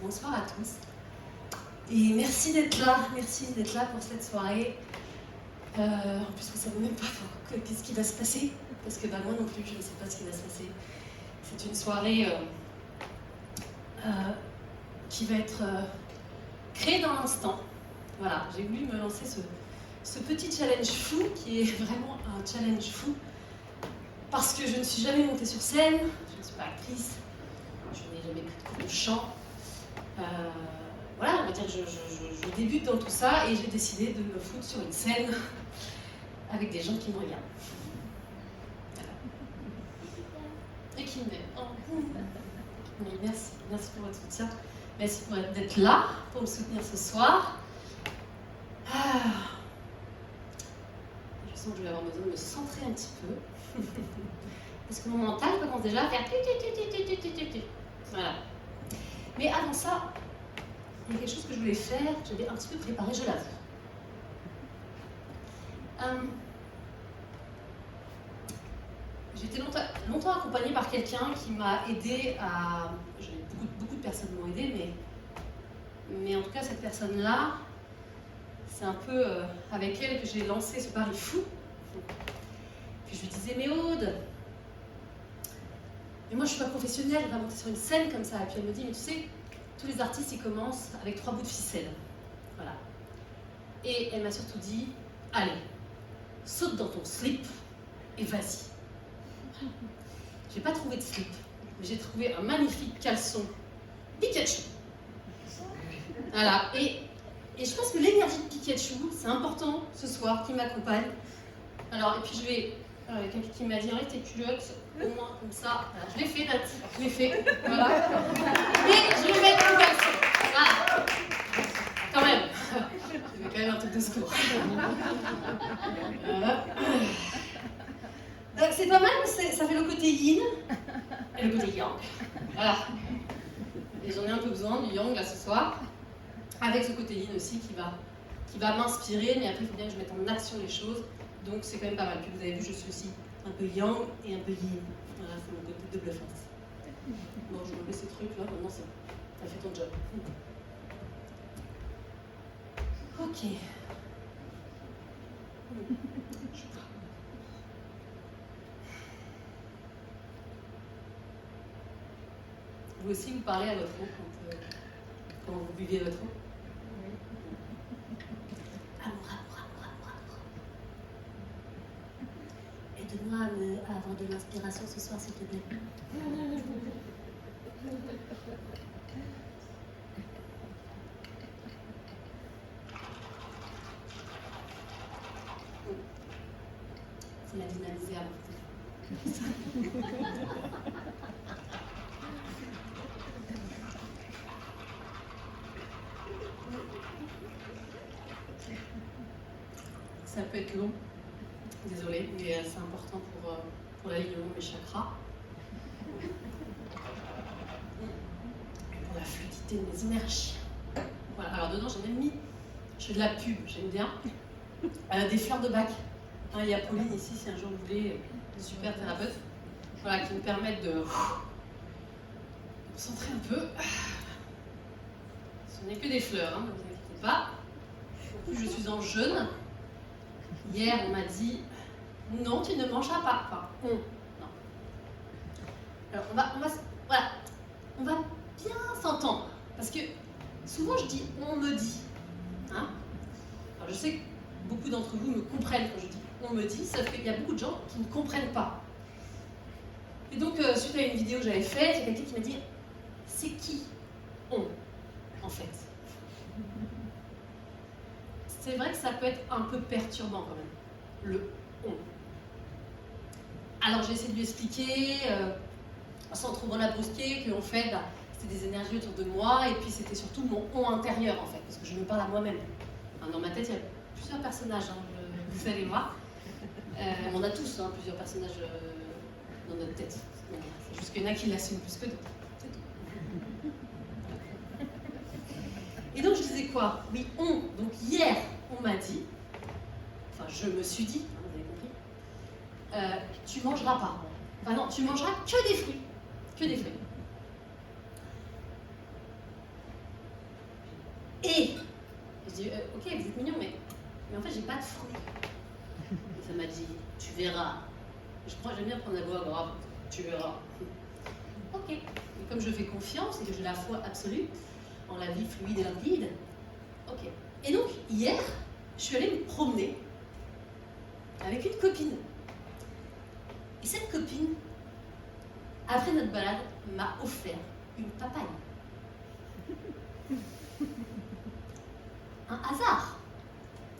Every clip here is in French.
Bonsoir à tous. Et merci d'être là pour cette soirée. En plus, vous ne savez même pas qu'est-ce qui va se passer, parce que moi non plus, je ne sais pas ce qui va se passer. C'est une soirée qui va être créée dans l'instant. Voilà, j'ai voulu me lancer ce petit challenge fou, qui est vraiment un challenge fou, parce que je ne suis jamais montée sur scène, je ne suis pas actrice, je n'ai jamais pris de cours de chant. Voilà, on va dire que je débute dans tout ça et j'ai décidé de me foutre sur une scène avec des gens qui me regardent. Voilà. Et qui m'aiment. Oh. Oui, merci pour votre soutien. Merci d'être là pour me soutenir ce soir. Je sens que je vais avoir besoin de me centrer un petit peu. Parce que mon mental commence déjà à faire voilà. Mais avant ça, il y a quelque chose que je voulais faire, j'avais un petit peu préparé, je l'avoue. J'ai été longtemps accompagnée par quelqu'un qui m'a aidée à... Beaucoup de personnes m'ont aidée, mais en tout cas, cette personne-là, c'est un peu avec elle que j'ai lancé ce pari fou. Puis je lui disais, mais Aude, mais moi je suis pas professionnelle, je vais monter sur une scène comme ça. Et puis elle me dit, mais tu sais, tous les artistes, ils commencent avec 3 bouts de ficelle. Voilà. Et elle m'a surtout dit, allez, saute dans ton slip et vas-y. J'ai pas trouvé de slip, mais j'ai trouvé un magnifique caleçon Pikachu. Voilà. Et je pense que l'énergie de Pikachu, c'est important ce soir, qui m'accompagne. Alors, et puis je vais... Il y a quelqu'un qui m'a dit, arrête tes culottes, au moins comme ça. Voilà, je l'ai fait, Nati, je l'ai fait. Voilà. Et je vais mettre une caleçon. Voilà. Quand même. Il y avait quand même un truc de secours. C'est pas mal, ça fait le côté yin et le côté yang. Voilà. Et j'en ai un peu besoin du yang là ce soir. Avec ce côté yin aussi qui va m'inspirer, mais après il faut bien que je mette en action les choses. Donc c'est quand même pas mal. Puis vous avez vu, je suis aussi un peu yang et un peu yin. Voilà, c'est mon côté double face. Bon, je vais enlever ces trucs là, maintenant ça fait ton job. Ok. Vous aussi, vous parlez à votre eau quand vous buvez votre eau? Oui. Amour. Aide-moi à avoir de l'inspiration ce soir, s'il te plaît. C'est la dynamiser à Ça peut être long, désolée, mais c'est important pour l'alignement de mes chakras. Et pour la fluidité de mes énergies. Voilà, alors dedans j'ai même mis, je fais de la pub, j'aime bien, des fleurs de bac. Il y a Pauline ici, si un jour vous voulez, une super thérapeute, voilà, qui me permettent de me centrer un peu. Ce n'est que des fleurs, ne vous inquiétez pas. En plus, je suis en jeûne. Hier, on m'a dit non, tu ne mangeras pas. Enfin, non. Alors, on va bien s'entendre. Parce que souvent, je dis on me dit. Hein, alors, je sais que beaucoup d'entre vous me comprennent quand je dis on me dit, sauf qu'il y a beaucoup de gens qui ne comprennent pas. Et donc, suite à une vidéo que j'avais faite, il y a quelqu'un qui m'a dit c'est qui on, en fait? C'est vrai que ça peut être un peu perturbant quand même, le on. Alors j'ai essayé de lui expliquer, sans trop la brusquer, qu'en fait, c'était des énergies autour de moi, et puis c'était surtout mon on intérieur en fait, parce que je me parle à moi-même. Enfin, dans ma tête, il y a plusieurs personnages, vous allez voir. On a tous plusieurs personnages dans notre tête. C'est juste qu'il y en a qui l'assument plus que d'autres. C'est tout. Et donc je disais quoi? Oui, on. Donc hier, on m'a dit, enfin je me suis dit, vous avez compris, tu mangeras pas. Enfin non, tu mangeras que des fruits. Que des fruits. Et je dis, ok, vous êtes mignon, mais en fait, j'ai pas de fruits. Et ça m'a dit, tu verras. J'aime bien prendre la voix grave, tu verras. Ok. Et comme je fais confiance et que j'ai la foi absolue en la vie fluide et limpide, ok. Et donc, hier, je suis allée me promener avec une copine. Et cette copine, après notre balade, m'a offert une papaye. Un hasard.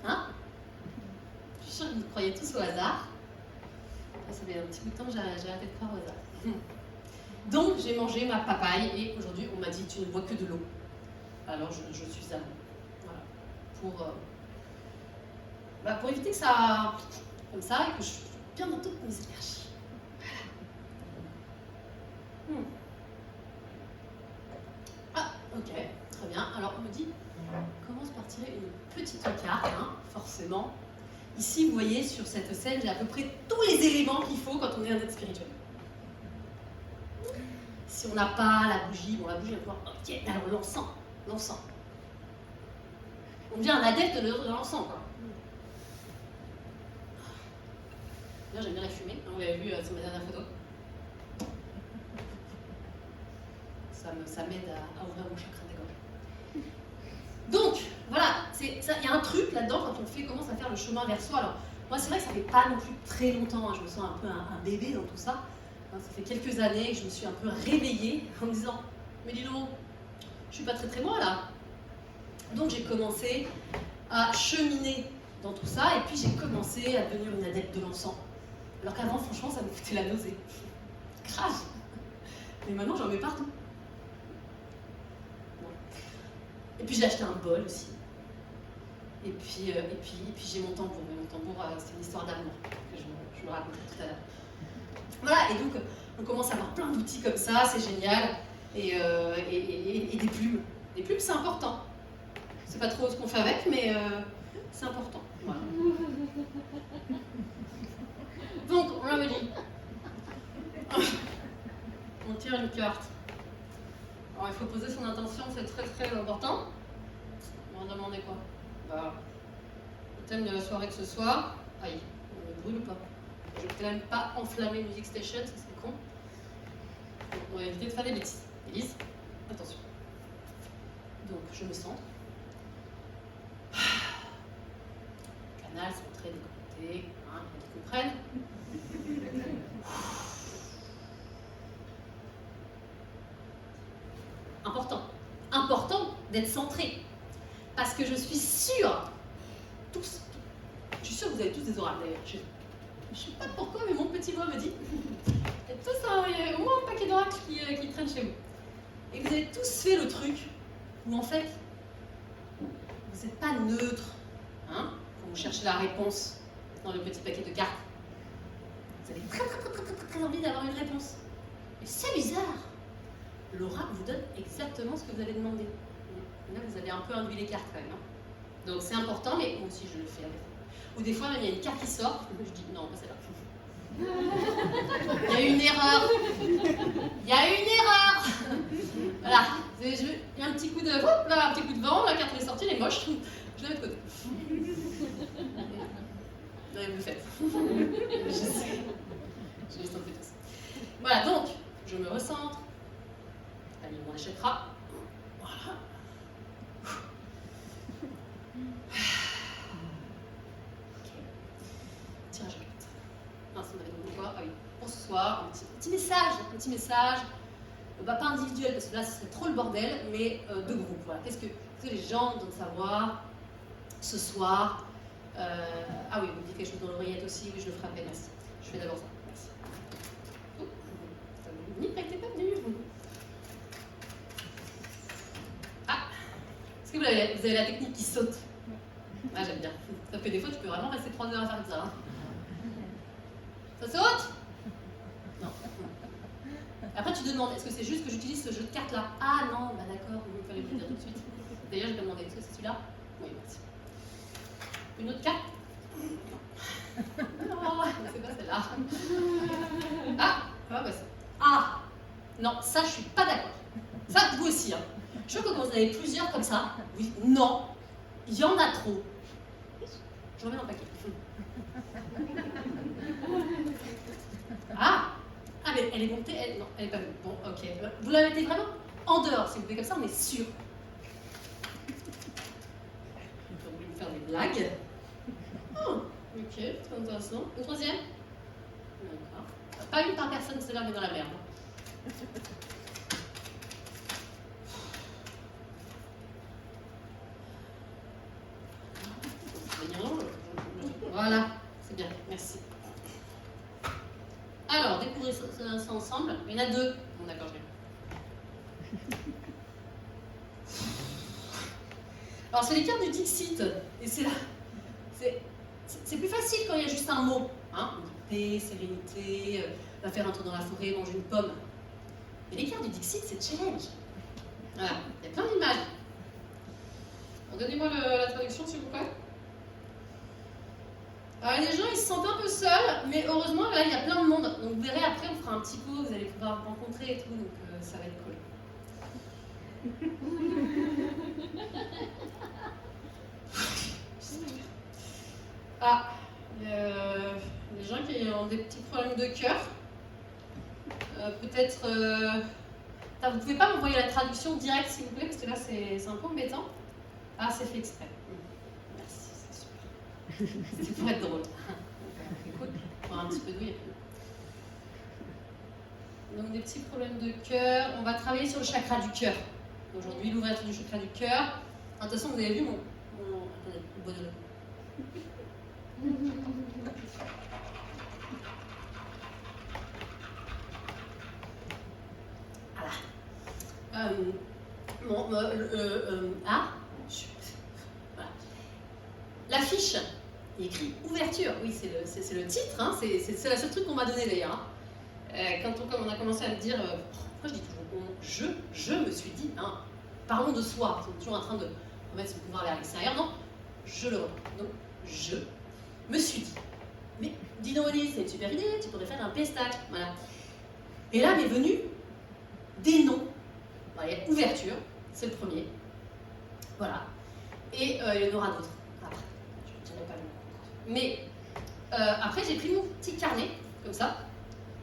Hein? Je suis sûre que vous croyez tous au hasard. Ça fait un petit bout de temps que j'ai arrêté de croire au hasard. Donc, j'ai mangé ma papaye et aujourd'hui, on m'a dit tu ne bois que de l'eau. Alors, je suis à l'eau. Voilà. Pour éviter que ça. Comme ça, et que je suis bien dans toutes mes énergies. Voilà. Ah, ok, très bien. Alors, on me dit commence par tirer une petite carte, hein, forcément. Ici, vous voyez, sur cette scène, j'ai à peu près tous les éléments qu'il faut quand on est un être spirituel. Si on n'a pas la bougie, bon, la bougie, on va pouvoir, ok, alors l'encens. On devient un adepte de l'encens, quoi. D'ailleurs, j'aime bien la fumée, vous l'avez vu sur ma dernière photo. Ça m'aide à ouvrir mon chakra de la gorge. Donc, voilà, il y a un truc là-dedans quand on commence à faire le chemin vers soi. Alors, moi, c'est vrai que ça fait pas non plus très longtemps, hein, je me sens un peu un bébé dans tout ça. Ça fait quelques années que je me suis un peu réveillée en me disant « Mais dis donc, je suis pas très très loin là ». Donc j'ai commencé à cheminer dans tout ça et puis j'ai commencé à devenir une adepte de l'encens. Alors qu'avant, franchement, ça me foutait la nausée. Grave. Mais maintenant, j'en mets partout. Bon. Et puis j'ai acheté un bol aussi. Et puis j'ai mon tambour. Mais mon tambour, c'est une histoire d'amour que je me racontais tout à l'heure. Voilà, et donc on commence à avoir plein d'outils comme ça, c'est génial. Et des plumes. Des plumes, c'est important. C'est pas trop ce qu'on fait avec, mais c'est important. Voilà. Donc, on me dit. On tire une carte. Alors, il faut poser son intention, c'est très très important. On va demander quoi? Bah, le thème de la soirée de ce soir. Aïe, on me brûle ou pas? Je vais quand même pas enflammer Music Station, ça c'est con. Donc, on va éviter de faire des bêtises. Élise, attention. Donc, je me centre. Canal, centré, déconnecté, hein, ils comprennent. Important d'être centré. Parce que je suis sûre, je suis sûre que vous avez tous des oracles d'ailleurs. Je ne sais pas pourquoi, mais mon petit doigt me dit il y a au moins un paquet d'oracles qui traînent chez vous. Et vous avez tous fait le truc où en fait, vous n'êtes pas neutre hein, quand vous cherchez la réponse dans le petit paquet de cartes. Vous avez très envie d'avoir une réponse. Et c'est bizarre. L'oracle vous donne exactement ce que vous avez demandé. Là, vous avez un peu induit les cartes quand même. Hein. Donc c'est important, mais moi aussi je le fais avec vous. Ou des fois, même il y a une carte qui sort, je dis non, pas celle-là. Il y a une erreur. Il y a une erreur. Voilà. Il y a un petit coup de, là, un petit coup de vent, la carte est sortie, elle est moche. Je la mets de côté. Là, vous le faites. Je sais. Je les sens tous. Voilà, donc, je me recentre. On achètera. Voilà. Ok. Tirage à carte. Non, ça m'avait demandé quoi? Ah oui. Pour ce soir, un petit message. Pas individuel, parce que là, ce serait trop le bordel, mais de groupe. Voilà. Qu'est-ce que les gens doivent savoir ce soir? Ah oui, vous me dites quelque chose dans l'oreillette aussi. Oui, je le ferai après. Merci. Je fais d'abord ça. Merci. Oh. Ni t'es pas venu. Est-ce que vous avez la technique qui saute? Ah, j'aime bien. Sauf que des fois, tu peux vraiment rester 3 heures à faire ça. Hein. Ça saute? Non. Après, tu te demandes, est-ce que c'est juste que j'utilise ce jeu de cartes là? Ah non, bah d'accord, il fallait me le dire tout de suite. D'ailleurs, j'ai demandé, est-ce que c'est celui-là? Oui, merci. Une autre carte? Non, c'est pas celle-là. Ah, bah ça. Ah, non, ça, je suis pas d'accord. Ça, vous aussi, hein. Je vois que quand vous en avez plusieurs comme ça, oui, non, il y en a trop. Je remets dans le paquet. Ah, mais elle est montée, non, elle n'est pas venue. Bon, ok. Vous la mettez vraiment en dehors, si vous voulez, comme ça, on est sûr. Vous voulez me faire des blagues. Oh, ok, très intéressant. Une troisième? D'accord. Pas une par personne, celle-là, mais dans la merde. Voilà, c'est bien, merci. Alors, découvrez ça ensemble. Il y en a deux. Bon, d'accord, je vais. Alors, c'est les cartes du Dixit. Et c'est là. C'est plus facile quand il y a juste un mot. Hein? Paix, sérénité, va faire un tour dans la forêt, manger une pomme. Mais les cartes du Dixit, c'est challenge. Voilà, il y a plein d'images. Donnez-moi la traduction, s'il vous plaît. Alors, les gens, ils se sentent un peu seuls, mais heureusement, là, il y a plein de monde. Donc, vous verrez, après, on fera un petit pot, vous allez pouvoir rencontrer et tout, donc ça va être cool. Ah, les gens qui ont des petits problèmes de cœur. Peut-être... vous pouvez pas m'envoyer la traduction directe, s'il vous plaît, parce que là, c'est un peu embêtant. Ah, c'est fait exprès. Merci, c'est super. C'était pour être drôle. Écoute, pour un petit peu douille. Donc, des petits problèmes de cœur. On va travailler sur le chakra du cœur. Aujourd'hui, l'ouverture du chakra du cœur. De toute façon, vous avez vu mon... Attendez, le bois de l'eau. Voilà. Voilà. L'affiche, il écrit ouverture. Oui, c'est le titre. Hein, c'est le seul truc qu'on m'a donné d'ailleurs. Quand on a commencé à me dire, pourquoi je dis toujours je me suis dit, hein, parlons de soi. On est toujours en train de remettre son pouvoir vers l'extérieur. Non, je le remets. Donc, je me suis dit, mais dis donc, Elise, c'est une super idée, tu pourrais faire un pestac. Voilà. Et là m'est venu des noms. Voilà, il y a ouverture, c'est le premier. Voilà. Et il y en aura d'autres. Après, je ne dirai pas le nom. Mais après, j'ai pris mon petit carnet, comme ça,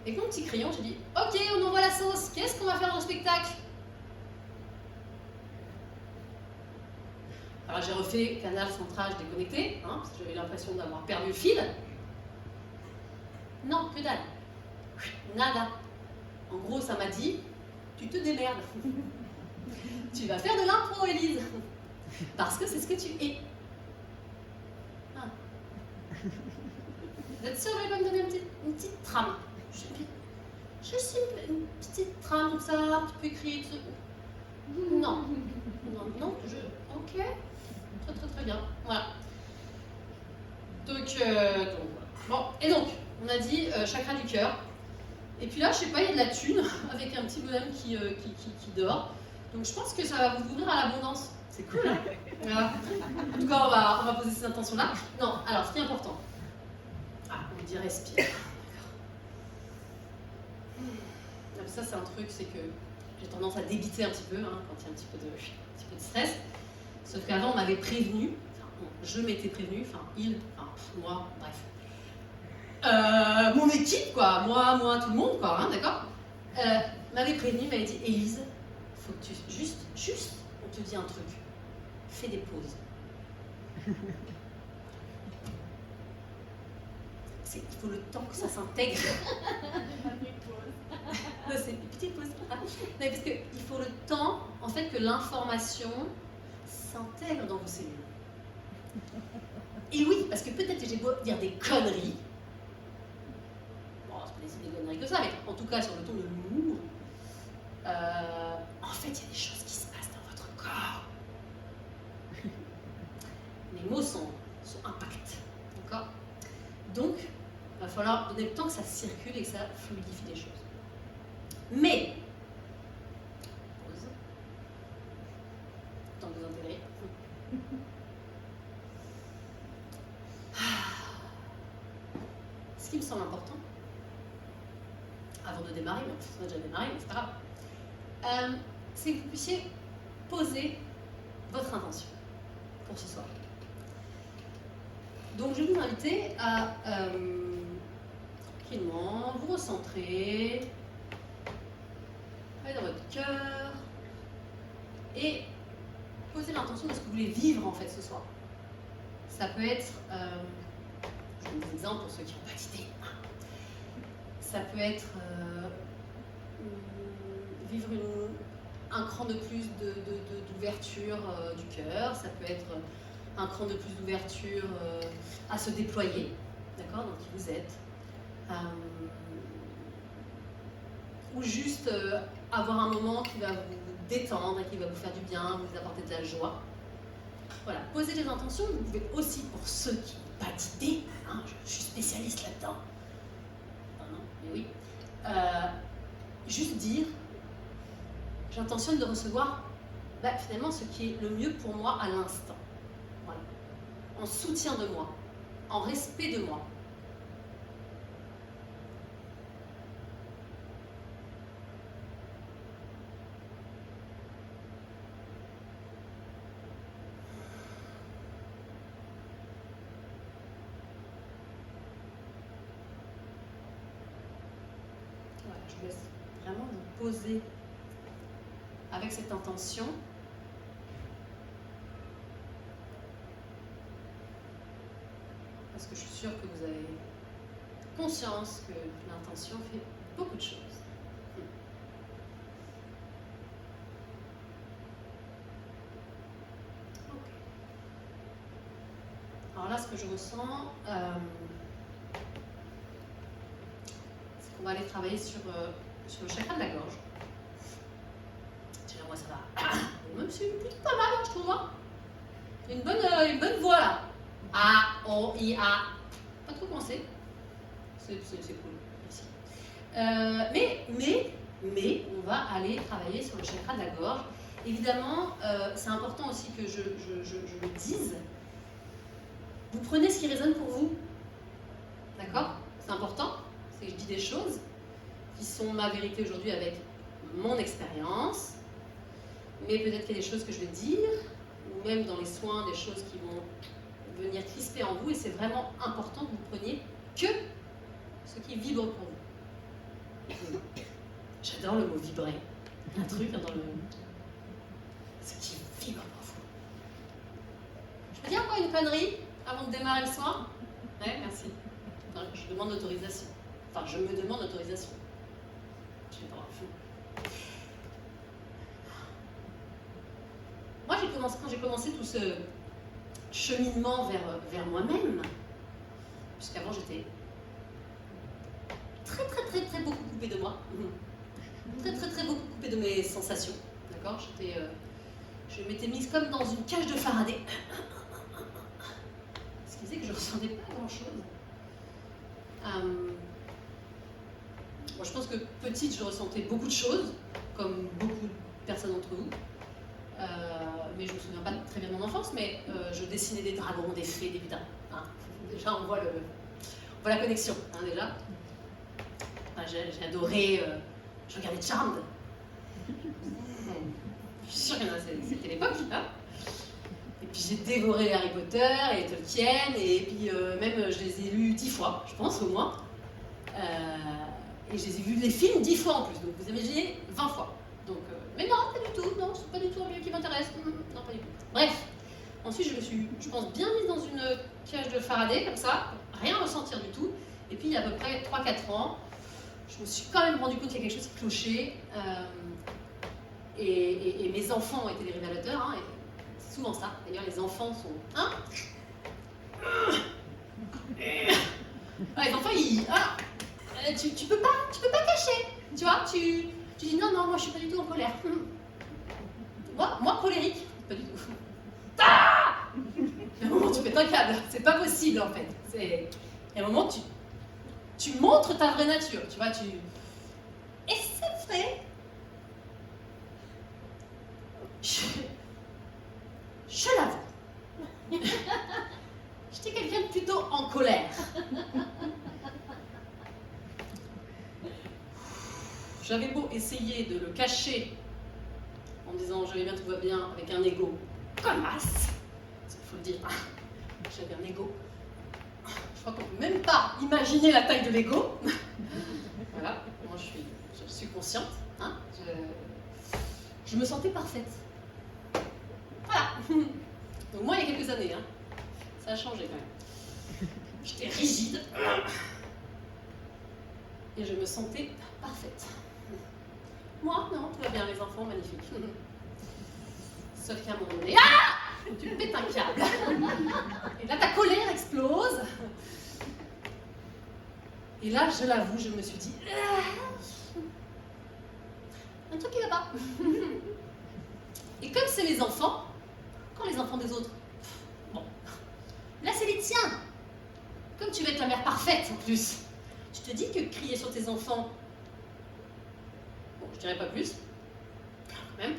avec mon petit crayon, j'ai dit, ok, on envoie la sauce, qu'est-ce qu'on va faire dans le spectacle? Alors j'ai refait canal, centrage, déconnecté, hein, parce que j'avais l'impression d'avoir perdu le fil. Non, que dalle. Nada. En gros, ça m'a dit, tu te démerdes. Tu vas faire de l'impro, Élise. Parce que c'est ce que tu es. Ah. Vous êtes sûre que vous allez pas me donner une petite trame? Je suis une petite trame comme ça, tu peux écrire. Non. Non, ok. Très bien. Voilà. Donc voilà. Bon, et donc, on a dit chakra du cœur. Et puis là, je sais pas, il y a de la thune avec un petit bonhomme qui dort. Donc je pense que ça va vous ouvrir à l'abondance. C'est cool, hein? Voilà. En tout cas, on va poser ces intentions-là. Non, alors, ce qui est important. Ah, on dit respire. Ça, c'est un truc, c'est que j'ai tendance à débiter un petit peu hein, quand il y a un petit peu de stress. Sauf qu'avant, on m'avait prévenu, je m'étais prévenu, moi, bref. Mon équipe, quoi, moi, tout le monde, quoi, hein, d'accord, m'avait prévenu, m'avait dit, Élise, faut que tu, juste, on te dit un truc, fais des pauses. Il faut le temps que ça s'intègre. C'est une petite pause. Parce qu'il faut le temps, en fait, que l'information s'intègre dans vos cellules. Et oui, parce que peut-être que j'ai beau dire des conneries. Bon, c'est pas des conneries que ça, mais en tout cas, sur le ton de l'humour, en fait, il y a des choses qui se passent dans votre corps. Les mots sont impacts. D'accord? Donc, il va falloir donner le temps que ça circule et que ça fluidifie les choses. Mais, pause, temps de vous intégrer. Ce qui me semble important, avant de démarrer, mais on a déjà démarré, mais c'est pas grave, c'est que vous puissiez poser votre intention pour ce soir. Donc je vais vous inviter à tranquillement vous recentrer, aller dans votre cœur et poser l'intention de ce que vous voulez vivre en fait ce soir. Ça peut être, je vous donne des exemples pour ceux qui n'ont pas d'idée. Ça peut être vivre un cran de plus d'ouverture du cœur, ça peut être un cran de plus d'ouverture à se déployer, d'accord, dans qui vous êtes. Ou juste avoir un moment qui va vous détendre et qui va vous faire du bien, vous apporter de la joie. Voilà, posez les intentions. Vous pouvez aussi, pour ceux qui n'ont pas d'idée, hein, je suis spécialiste là-dedans, non, mais oui, juste dire, j'intentionne de recevoir finalement ce qui est le mieux pour moi à l'instant. Voilà. En soutien de moi, en respect de moi. Voilà, je vous laisse vraiment vous poser avec cette intention. Parce que je suis sûre que vous avez conscience que l'intention fait beaucoup de choses. Okay. Alors là, ce que je ressens, c'est qu'on va aller travailler sur le chakra de la gorge. Déjà, moi, ça va. Même si c'est plutôt pas mal, hein, je trouve. Hein. Il y a une bonne voix là. A, O, I, A. Pas trop commencer. C'est cool. Merci. Mais, on va aller travailler sur le chakra de la gorge. Évidemment, c'est important aussi que je le dise. Vous prenez ce qui résonne pour vous. D'accord ? C'est important. C'est que je dis des choses qui sont ma vérité aujourd'hui avec mon expérience. Mais peut-être qu'il y a des choses que je vais dire, ou même dans les soins, des choses qui vont venir crisper en vous, et c'est vraiment important que vous preniez que ce qui vibre pour vous. J'adore le mot vibrer. Un truc dans le... Ce qui vibre pour vous. Je peux dire encore une connerie avant de démarrer le soin ? Ouais, merci. Enfin, je demande l'autorisation. Enfin, je me demande l'autorisation. Je sais pas. Moi, quand j'ai commencé tout ce cheminement vers moi-même, puisqu'avant j'étais très beaucoup coupée de moi, très beaucoup coupée de mes sensations, d'accord. Je m'étais mise comme dans une cage de Faraday, ce qui faisait que je ressentais pas grand-chose. Moi, je pense que petite, je ressentais beaucoup de choses, comme beaucoup de personnes d'entre vous. Mais je me souviens pas très bien de mon enfance, mais je dessinais des dragons, des fées, des butins. Hein. Déjà, on voit la connexion, hein, déjà. Enfin, j'ai adoré, je regardais Charmed. Je suis sûre que c'était l'époque, hein. Et puis j'ai dévoré Harry Potter et Tolkien, et puis même je les ai lus 10 fois, je pense, au moins. Et je les ai vus les films 10 fois en plus, donc vous imaginez 20 fois. Donc, mais non, pas du tout, non, c'est pas du tout un milieu qui m'intéresse. Non, pas du tout. Bref, ensuite je me suis, je pense, bien mise dans une cage de Faraday, comme ça, rien ressentir du tout. Et puis il y a à peu près 3-4 ans, je me suis quand même rendu compte qu'il y a quelque chose qui clochait. Et mes enfants ont été des révélateurs, hein, et c'est souvent ça. D'ailleurs, les enfants sont... Hein, les enfants, ils... tu peux pas cacher, tu vois, tu dis non, moi je suis pas du tout en colère. Moi colérique, pas du tout. Ah, à un moment tu pètes un câble, c'est pas possible en fait. À un moment tu montres ta vraie nature, tu vois, Et c'est vrai, je l'avoue. J'étais quelqu'un de plutôt en colère. J'avais beau essayer de le cacher en disant je vais bien, tout va bien, avec un ego connasse, il faut le dire, j'avais un ego. Je crois qu'on ne peut même pas imaginer la taille de l'ego. Voilà, moi je suis consciente, hein, je me sentais parfaite. Voilà. Donc moi, il y a quelques années, hein, ça a changé quand même. J'étais rigide et je me sentais parfaite. Moi, non, tout va bien, les enfants, magnifiques. Sauf qu'à un moment donné, tu pètes un câble. Et là, ta colère explose. Et là, je l'avoue, je me suis dit, un truc qui va pas. Et comme c'est les enfants, quand les enfants des autres, bon, là c'est les tiens. Comme tu veux être la mère parfaite en plus, tu te dis que crier sur tes enfants, bon, je dirais pas plus, quand même,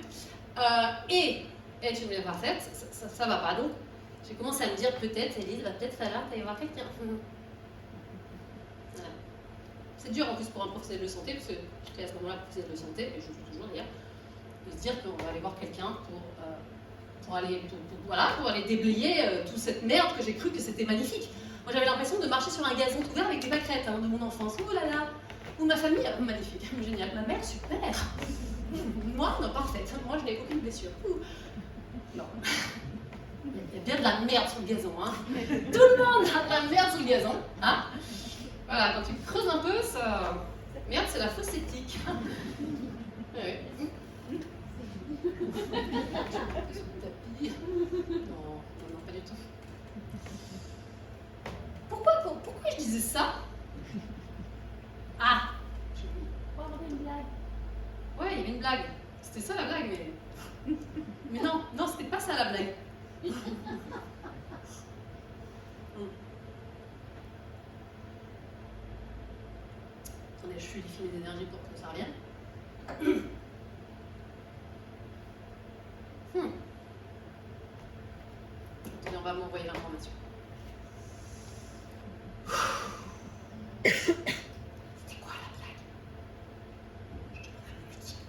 et être une mère parfaite, ça va pas. Donc, j'ai commencé à me dire peut-être, Élise, va peut-être falloir aller voir quelqu'un. Voilà. C'est dur en plus pour un professionnel de santé, parce que j'étais à ce moment-là professionnel de santé, et je suis toujours d'ailleurs, de se dire qu'on va aller voir quelqu'un pour aller déblayer toute cette merde que j'ai cru que c'était magnifique. Moi j'avais l'impression de marcher sur un gazon ouvert avec des pâquerettes de mon enfance. Oh là là. Ou ma famille, magnifique, génial. Ma mère, super. Moi, non, parfaite. Moi, je n'ai aucune blessure. Non. Il y a bien de la merde sur le gazon. Hein. Tout le monde a de la merde sur le gazon. Hein. Voilà, quand tu creuses un peu, ça... Merde, c'est la fausse éthique. Ouais. Non, pas du tout. Pourquoi je disais ça? Ah, Oh, on avait une blague. Ouais, il y avait une blague. C'était ça la blague, mais non, c'était pas ça la blague. Attendez, je suis les d'énergie pour que ça revienne. Attendez, on va m'envoyer l'information. C'était quoi la blague? Je te demande à me le dire.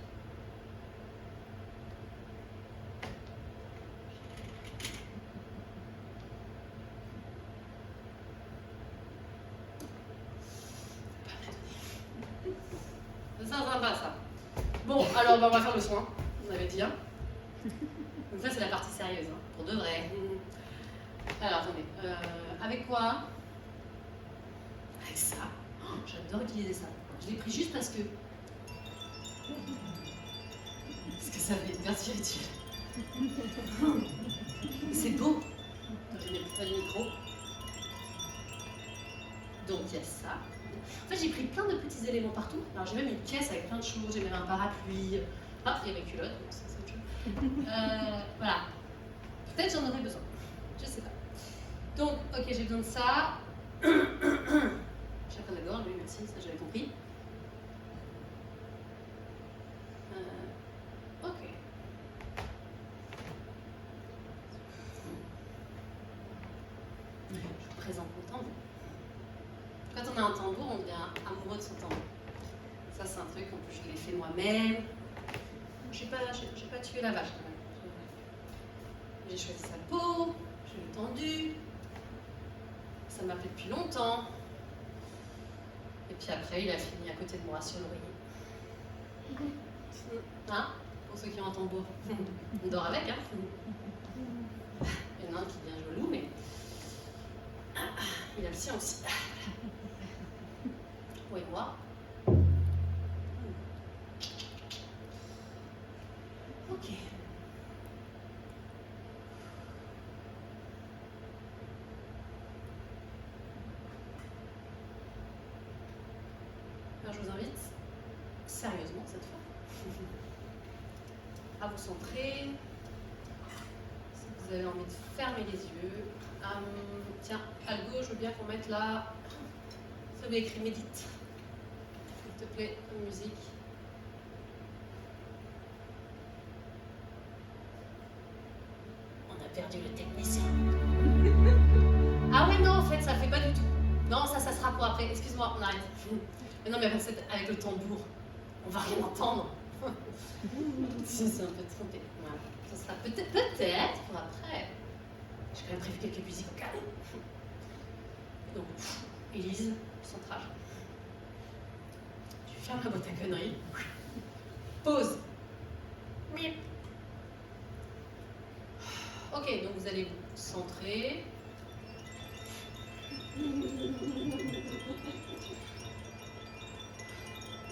C'est sympa ça. Bon, alors on va faire le soin, on avait dit. Hein. Donc ça c'est la partie sérieuse, hein, pour de vrai. Alors attendez, avec quoi? Avec ça. Oh, j'adore utiliser ça. Je l'ai pris juste parce que ça fait hyper spirituel. C'est beau. Je n'ai pas le micro. Donc il y a ça. En fait j'ai pris plein de petits éléments partout. Alors j'ai même une caisse avec plein de choses, j'ai même un parapluie. Ah, il y a mes culottes, donc ça c'est autre chose. Voilà. Peut-être j'en aurais besoin. Je sais pas. Donc, ok, j'ai besoin de ça. Chacun d'abord, oui, merci, ça j'avais compris. Ok. Je vous présente mon tambour. Quand on a un tambour, on devient amoureux de son tambour. Ça, c'est un truc, en plus, je l'ai fait moi-même. J'ai pas tué la vache quand même. J'ai choisi sa peau, je l'ai tendue. Ça m'a plu depuis longtemps. Et puis après, il a fini à côté de moi sur l'oreiller. Hein? Pour ceux qui ont un tambour. On dort avec, hein? Il y en a un qui est bien jolou, mais il a le sien aussi. Oui, moi. Ok. Alors, je vous invite, sérieusement cette fois, à vous centrer. Si vous avez envie de fermer les yeux. Tiens, Algo, je veux bien qu'on mette là. Ça vous écrit médite. S'il te plaît, une musique. On a perdu le technicien. Ah ouais, non, en fait, ça fait pas du tout. Non, ça sera pour après. Excuse-moi, on arrête. Mais non, mais avec le tambour, on va rien entendre. Si c'est un peu trompé. Voilà. Ce sera peut-être pour après. J'ai quand même prévu quelques musiques au cas où. Donc, Élise, centrage. Tu fermes la boîte à conneries. Pause. Mip. Ok, donc vous allez vous centrer.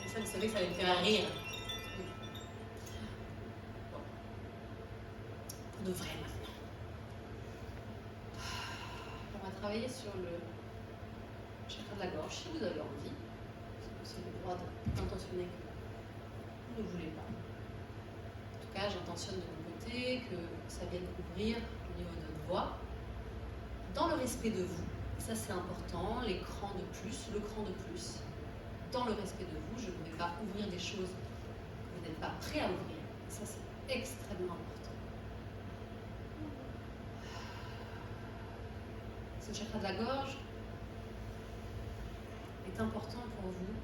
Ça, vous savez que ça va me faire rire. Bon. Pour de vrai maintenant. On va travailler sur le chakra de la gorge si vous avez envie. C'est le droit d'intentionner que vous ne voulez pas. En tout cas, j'intentionne de mon côté que ça vienne couvrir au niveau de votre voix, dans le respect de vous. Ça, c'est important, l'écran de plus, le cran de plus. Dans le respect de vous, je ne vais pas ouvrir des choses que vous n'êtes pas prêt à ouvrir. Ça, c'est extrêmement important. Ce chakra de la gorge est important pour vous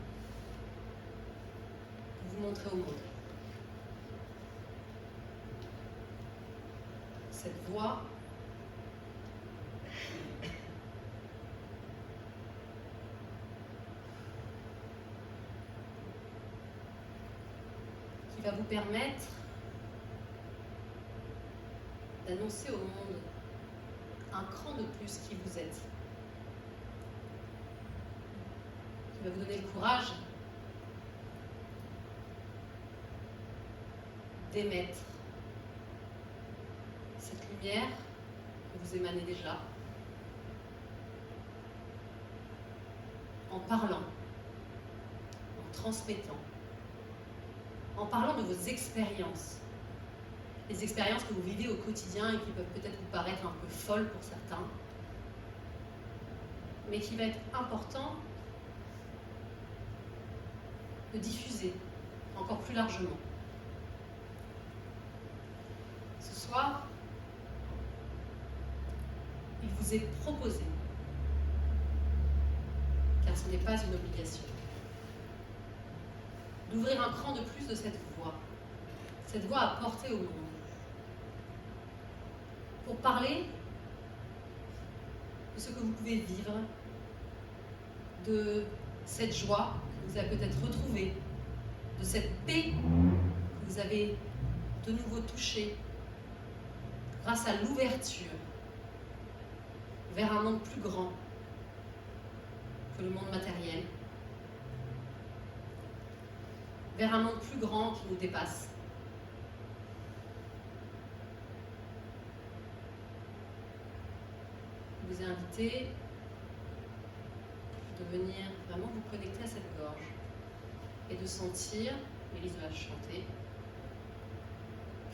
montrer au monde. Cette voix qui va vous permettre d'annoncer au monde un cran de plus qui vous êtes, qui va vous donner le courage d'émettre cette lumière que vous émanez déjà en parlant, en transmettant, en parlant de vos expériences, les expériences que vous vivez au quotidien et qui peuvent peut-être vous paraître un peu folles pour certains, mais qui va être important de diffuser encore plus largement. Ce soir, il vous est proposé, car ce n'est pas une obligation, d'ouvrir un cran de plus de cette voix à porter au monde, pour parler de ce que vous pouvez vivre, de cette joie que vous avez peut-être retrouvée, de cette paix que vous avez de nouveau touchée grâce à l'ouverture vers un monde plus grand que le monde matériel, vers un monde plus grand qui nous dépasse. Je vous ai invité de venir vraiment vous connecter à cette gorge et de sentir, Élise va chanter,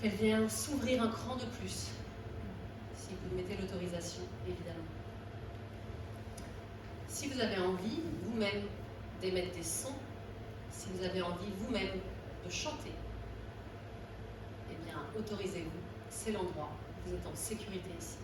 qu'elle vient s'ouvrir un cran de plus, si vous mettez l'autorisation, évidemment. Si vous avez envie, vous-même, d'émettre des sons, si vous avez envie, vous-même, de chanter, eh bien, autorisez-vous, c'est l'endroit, vous êtes en sécurité ici.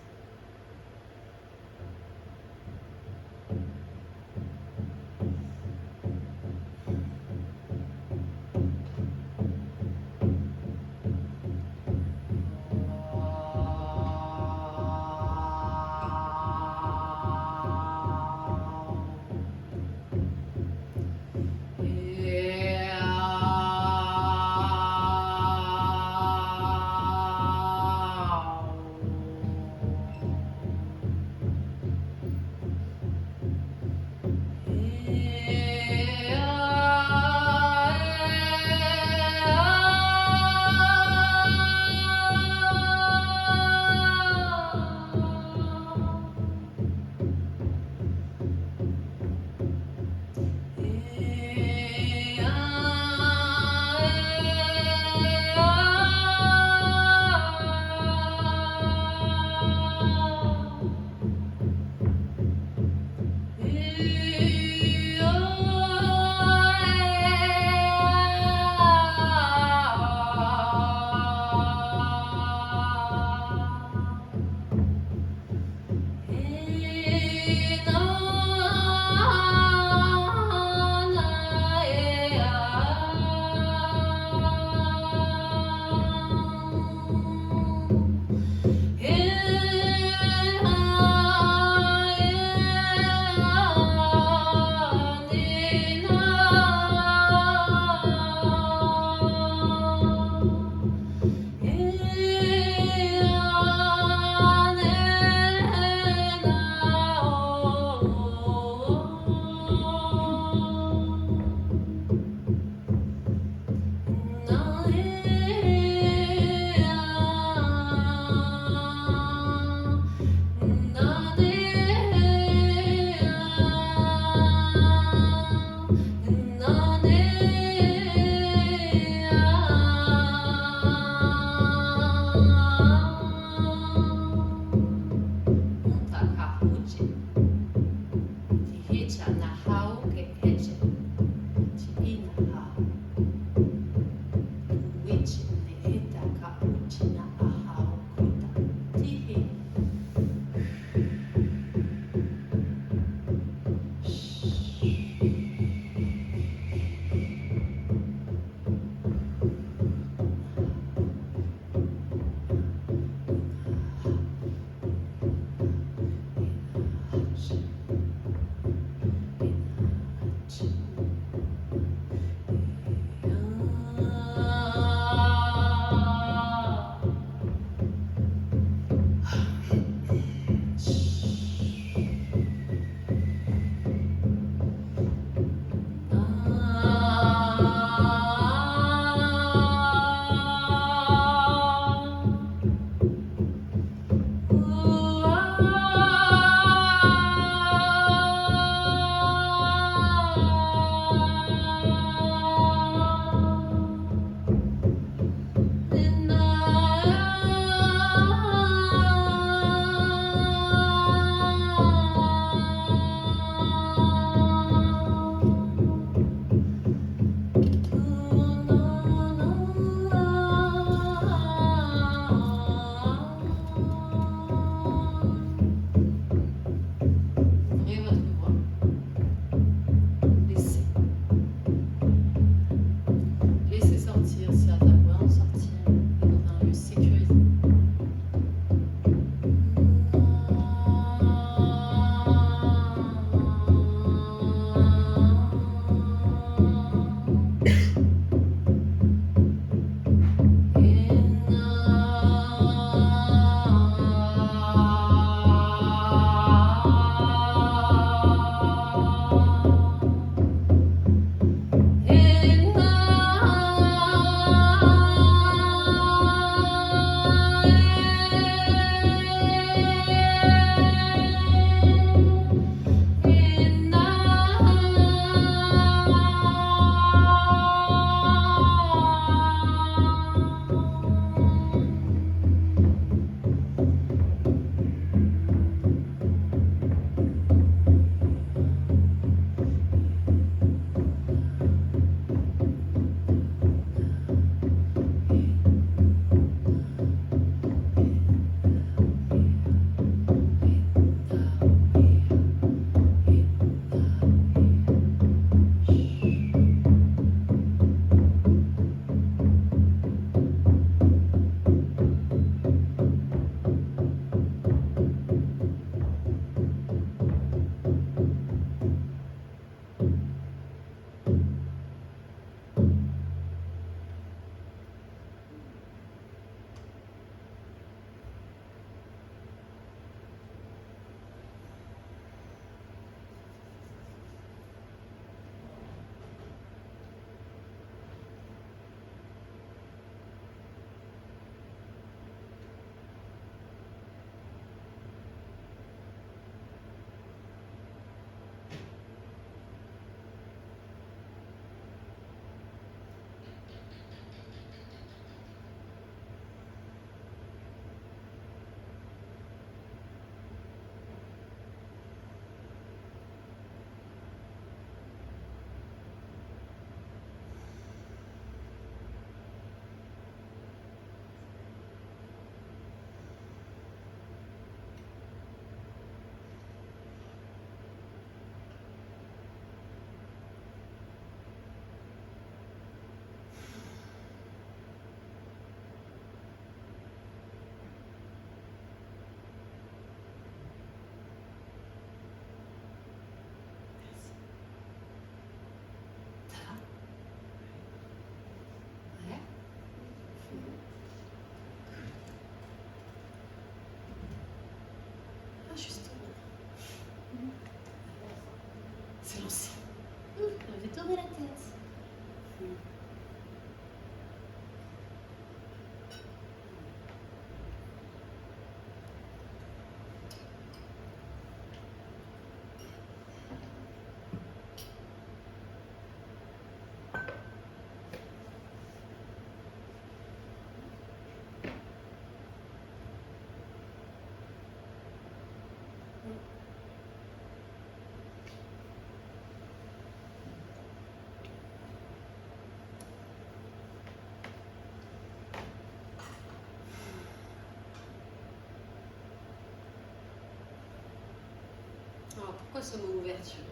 Alors pourquoi ce mot ouverture?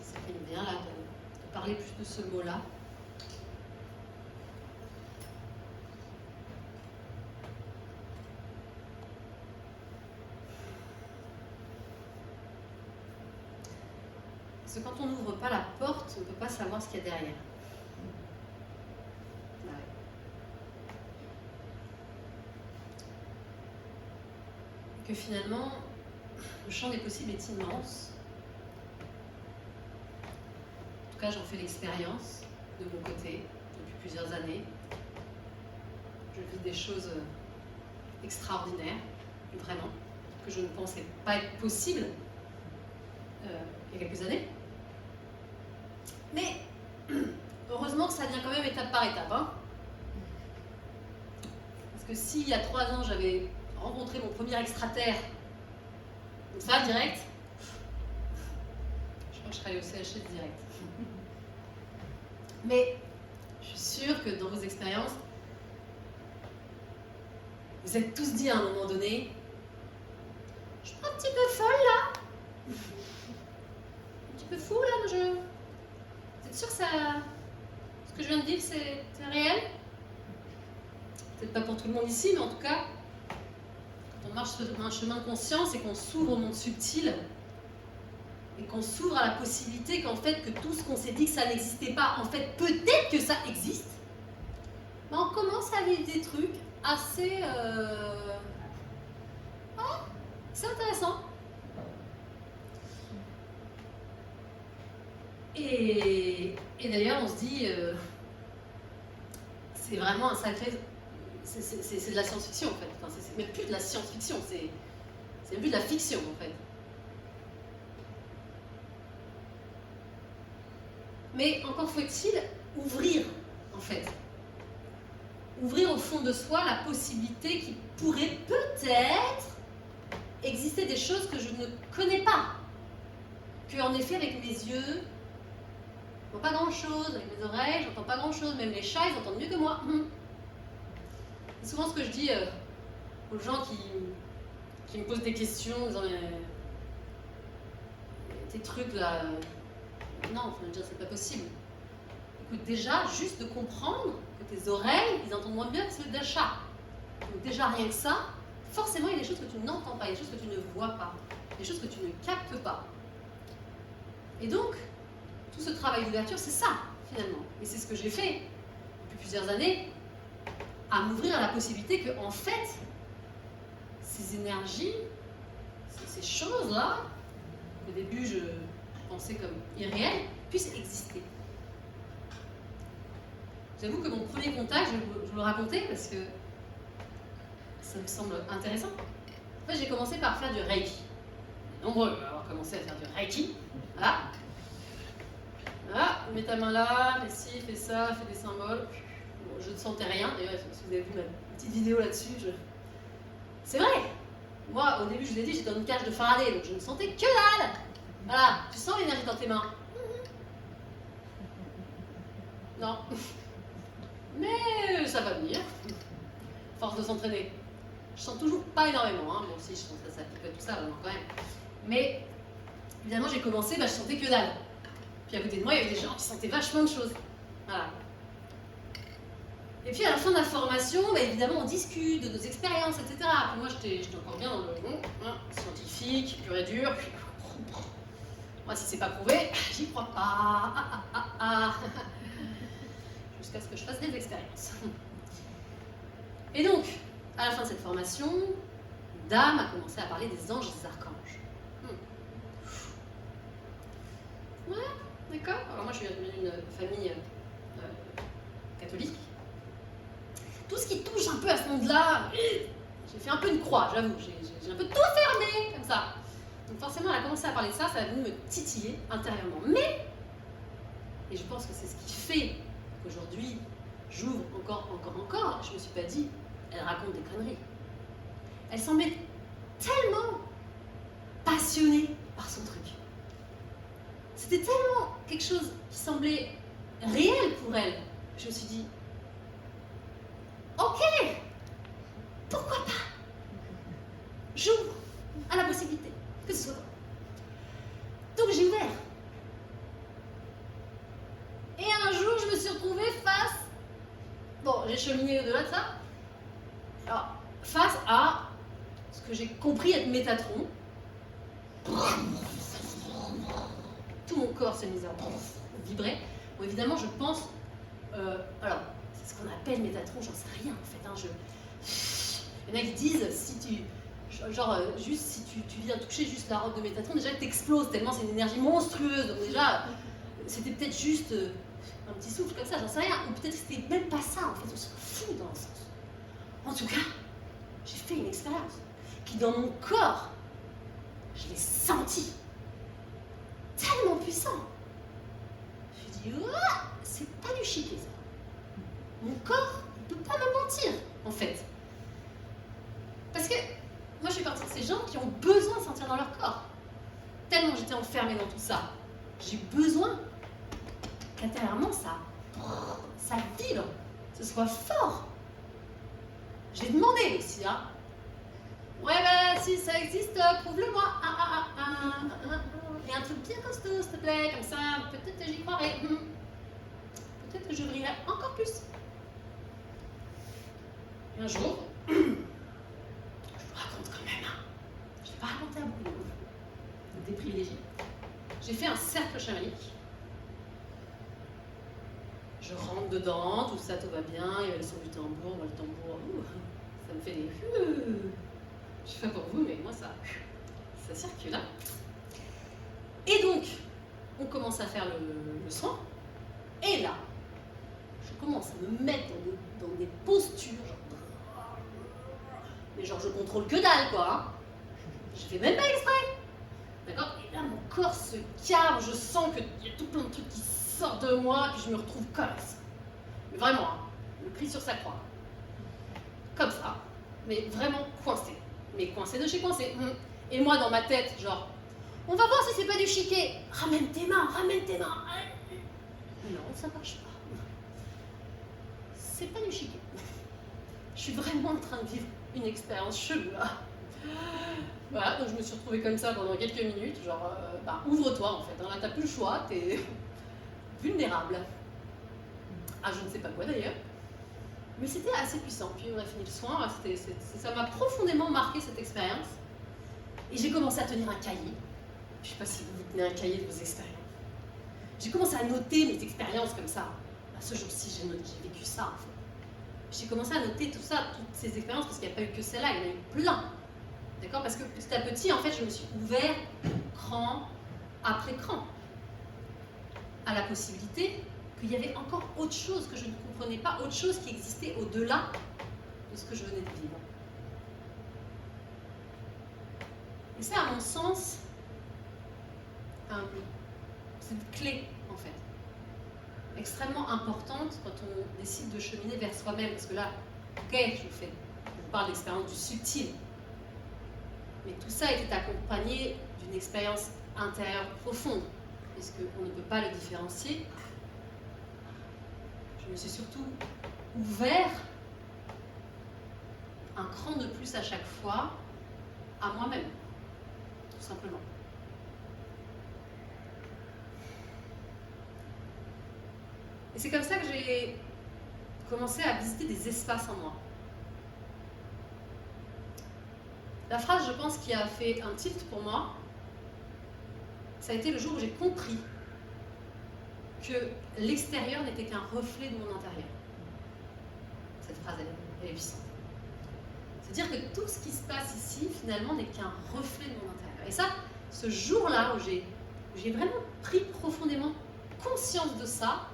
Ça fait bien là de parler plus de ce mot-là. Parce que quand on n'ouvre pas la porte, on ne peut pas savoir ce qu'il y a derrière. Ouais. Que finalement, le champ des possibles est immense. En tout cas, j'en fais l'expérience de mon côté depuis plusieurs années. Je vis des choses extraordinaires, vraiment, que je ne pensais pas être possible il y a quelques années. Mais heureusement que ça vient quand même étape par étape. Hein. Parce que si il y a 3 ans j'avais rencontré mon premier extraterre, comme ça, direct, je crois que je serais allée au CHC direct. Mais je suis sûre que dans vos expériences, vous êtes tous dit à un moment donné, je suis un petit peu folle là, un petit peu fou là, Vous êtes sûr que ce que je viens de dire, c'est réel? Peut-être pas pour tout le monde ici, mais en tout cas, quand on marche sur un chemin de conscience et qu'on s'ouvre au monde subtil, et qu'on s'ouvre à la possibilité qu'en fait, que tout ce qu'on s'est dit que ça n'existait pas, en fait, peut-être que ça existe, ben on commence à vivre des trucs assez... c'est intéressant. Et d'ailleurs, on se dit, c'est vraiment un sacré... C'est de la science-fiction, en fait. Enfin, c'est même plus de la science-fiction, c'est même plus de la fiction, en fait. Mais encore faut-il ouvrir, en fait. Ouvrir au fond de soi la possibilité qu'il pourrait peut-être exister des choses que je ne connais pas. Que, en effet, avec mes yeux, je vois pas grand-chose, avec mes oreilles, j'entends pas grand-chose, même les chats, ils entendent mieux que moi. C'est souvent ce que je dis aux gens qui me posent des questions, en disant tes trucs là, non, faut me dire c'est pas possible. Écoute, déjà, juste de comprendre que tes oreilles, ils entendent moins bien que ceux d'un chat. Donc déjà, rien que ça, forcément, il y a des choses que tu n'entends pas, il y a des choses que tu ne vois pas, des choses que tu ne captes pas. Et donc, tout ce travail d'ouverture, c'est ça, finalement. Et c'est ce que j'ai fait depuis plusieurs années, à m'ouvrir à la possibilité que, en fait, ces énergies, ces choses-là, au début je pensais comme irréelles, puissent exister. J'avoue que mon premier contact, je vous le racontais parce que ça me semble intéressant. En fait, j'ai commencé par faire du Reiki. Nombreux à avoir commencé à faire du Reiki. Voilà. Voilà, mets ta main là, fais ci, fais ça, fais des symboles. Bon, je ne sentais rien. D'ailleurs, si vous avez vu ma petite vidéo là-dessus, c'est vrai. Moi, au début, je vous ai dit, j'étais dans une cage de Faraday, donc je ne sentais que dalle. Voilà, tu sens l'énergie dans tes mains. Non. Mais ça va venir. Force de s'entraîner. Je sens toujours pas énormément, hein. Bon, si, je pense que ça peut tout ça, vraiment, quand même. Mais, évidemment, j'ai commencé, je sentais que dalle. Puis à côté de moi, il y avait des gens qui sentaient vachement de choses. Voilà. Et puis à la fin de la formation, évidemment, on discute de nos expériences, etc. Puis moi, j'étais encore bien dans le scientifique, pur et dur. Puis, moi, si c'est pas prouvé, j'y crois pas. Jusqu'à ce que je fasse des expériences. Et donc, à la fin de cette formation, Dame a commencé à parler des anges et des archanges. Ouais, d'accord. Alors moi, je suis d'une famille catholique. Tout ce qui touche un peu à ce monde-là, j'ai fait un peu une croix, j'avoue. J'ai un peu tout fermé, comme ça. Donc forcément, elle a commencé à parler de ça, ça a venu me titiller intérieurement. Mais, et je pense que c'est ce qui fait qu'aujourd'hui, j'ouvre encore, je me suis pas dit, elle raconte des conneries. Elle semblait tellement passionnée par son truc. C'était tellement quelque chose qui semblait réel pour elle. Je me suis dit, ok, pourquoi pas? J'ouvre à la possibilité Alors, face à ce que j'ai compris être Métatron, tout mon corps s'est mis à vibrer. Bon, évidemment, je pense... alors, c'est ce qu'on appelle Métatron, j'en sais rien en fait. Hein, il y en a qui disent, si tu... Genre, juste si tu viens toucher juste la robe de Métatron, déjà t'exploses tellement c'est une énergie monstrueuse. Donc déjà, c'était peut-être juste un petit souffle comme ça, j'en sais rien. Ou peut-être que c'était même pas ça, en fait, on s'en fout dans le sens. En tout cas, j'ai fait une expérience qui, dans mon corps, je l'ai senti. Tellement puissant. Je me dis, c'est pas du chiquet ça. Mon corps, il peut pas me mentir, en fait. Parce que moi, je fais partie de ces gens qui ont besoin de sentir dans leur corps. Tellement j'étais enfermée dans tout ça. J'ai besoin qu'intérieurement, ça vibre, ce soit fort. J'ai demandé aussi, hein. Ouais, bah, si ça existe, prouve-le-moi. Et un truc bien costaud, s'il te plaît, comme ça, peut-être que j'y croirais. Peut-être que je brillerais encore plus. Et un jour, je vous raconte quand même, hein. Je ne vais pas raconter à beaucoup de monde, des privilégiés. J'ai fait un cercle chamanique. Je rentre dedans, tout ça, tout va bien, il y a le son du tambour, moi le tambour, ça me fait des... Je sais pas pour vous, mais moi ça circule. Hein. Et donc, on commence à faire le soin, et là, je commence à me mettre dans des postures, mais genre je contrôle que dalle quoi, hein. Je fais même pas exprès, d'accord. Et là mon corps se calme, je sens qu'il y a tout plein de trucs qui sortent de moi, puis je me retrouve comme ça. Mais vraiment, hein, le cri sur sa croix. Comme ça, mais vraiment coincé. Mais coincé de chez coincé. Et moi dans ma tête, genre, on va voir si c'est pas du chiquet. Ramène tes mains, ramène tes mains. Non, ça marche pas. C'est pas du chiquet. Je suis vraiment en train de vivre une expérience chelou là. Voilà, donc je me suis retrouvée comme ça pendant quelques minutes, genre, ouvre-toi en fait, hein, là t'as plus le choix, t'es vulnérable. Ah, je ne sais pas quoi d'ailleurs, mais c'était assez puissant. Puis on a fini le soin, ça m'a profondément marqué cette expérience. Et j'ai commencé à tenir un cahier. Je ne sais pas si vous tenez un cahier de vos expériences. J'ai commencé à noter mes expériences comme ça. Ce jour-ci, j'ai vécu ça en fait. J'ai commencé à noter tout ça, toutes ces expériences, parce qu'il n'y a pas eu que celle-là, il y en a eu plein. D'accord? Parce que petit à petit, en fait, je me suis ouvert cran après cran à la possibilité qu'il y avait encore autre chose que je ne comprenais pas, autre chose qui existait au-delà de ce que je venais de vivre. Et ça, à mon sens, c'est une clé, en fait, extrêmement importante quand on décide de cheminer vers soi-même. Parce que là, ok, je vous parle d'expérience du subtil. Mais tout ça était accompagné d'une expérience intérieure profonde, puisqu'on ne peut pas le différencier. Je me suis surtout ouvert un cran de plus à chaque fois à moi-même, tout simplement. Et c'est comme ça que j'ai commencé à visiter des espaces en moi. La phrase, je pense, qui a fait un tilt pour moi, ça a été le jour où j'ai compris que l'extérieur n'était qu'un reflet de mon intérieur. Cette phrase, elle est puissante. C'est-à-dire que tout ce qui se passe ici, finalement, n'est qu'un reflet de mon intérieur. Et ça, ce jour-là où j'ai vraiment pris profondément conscience de ça,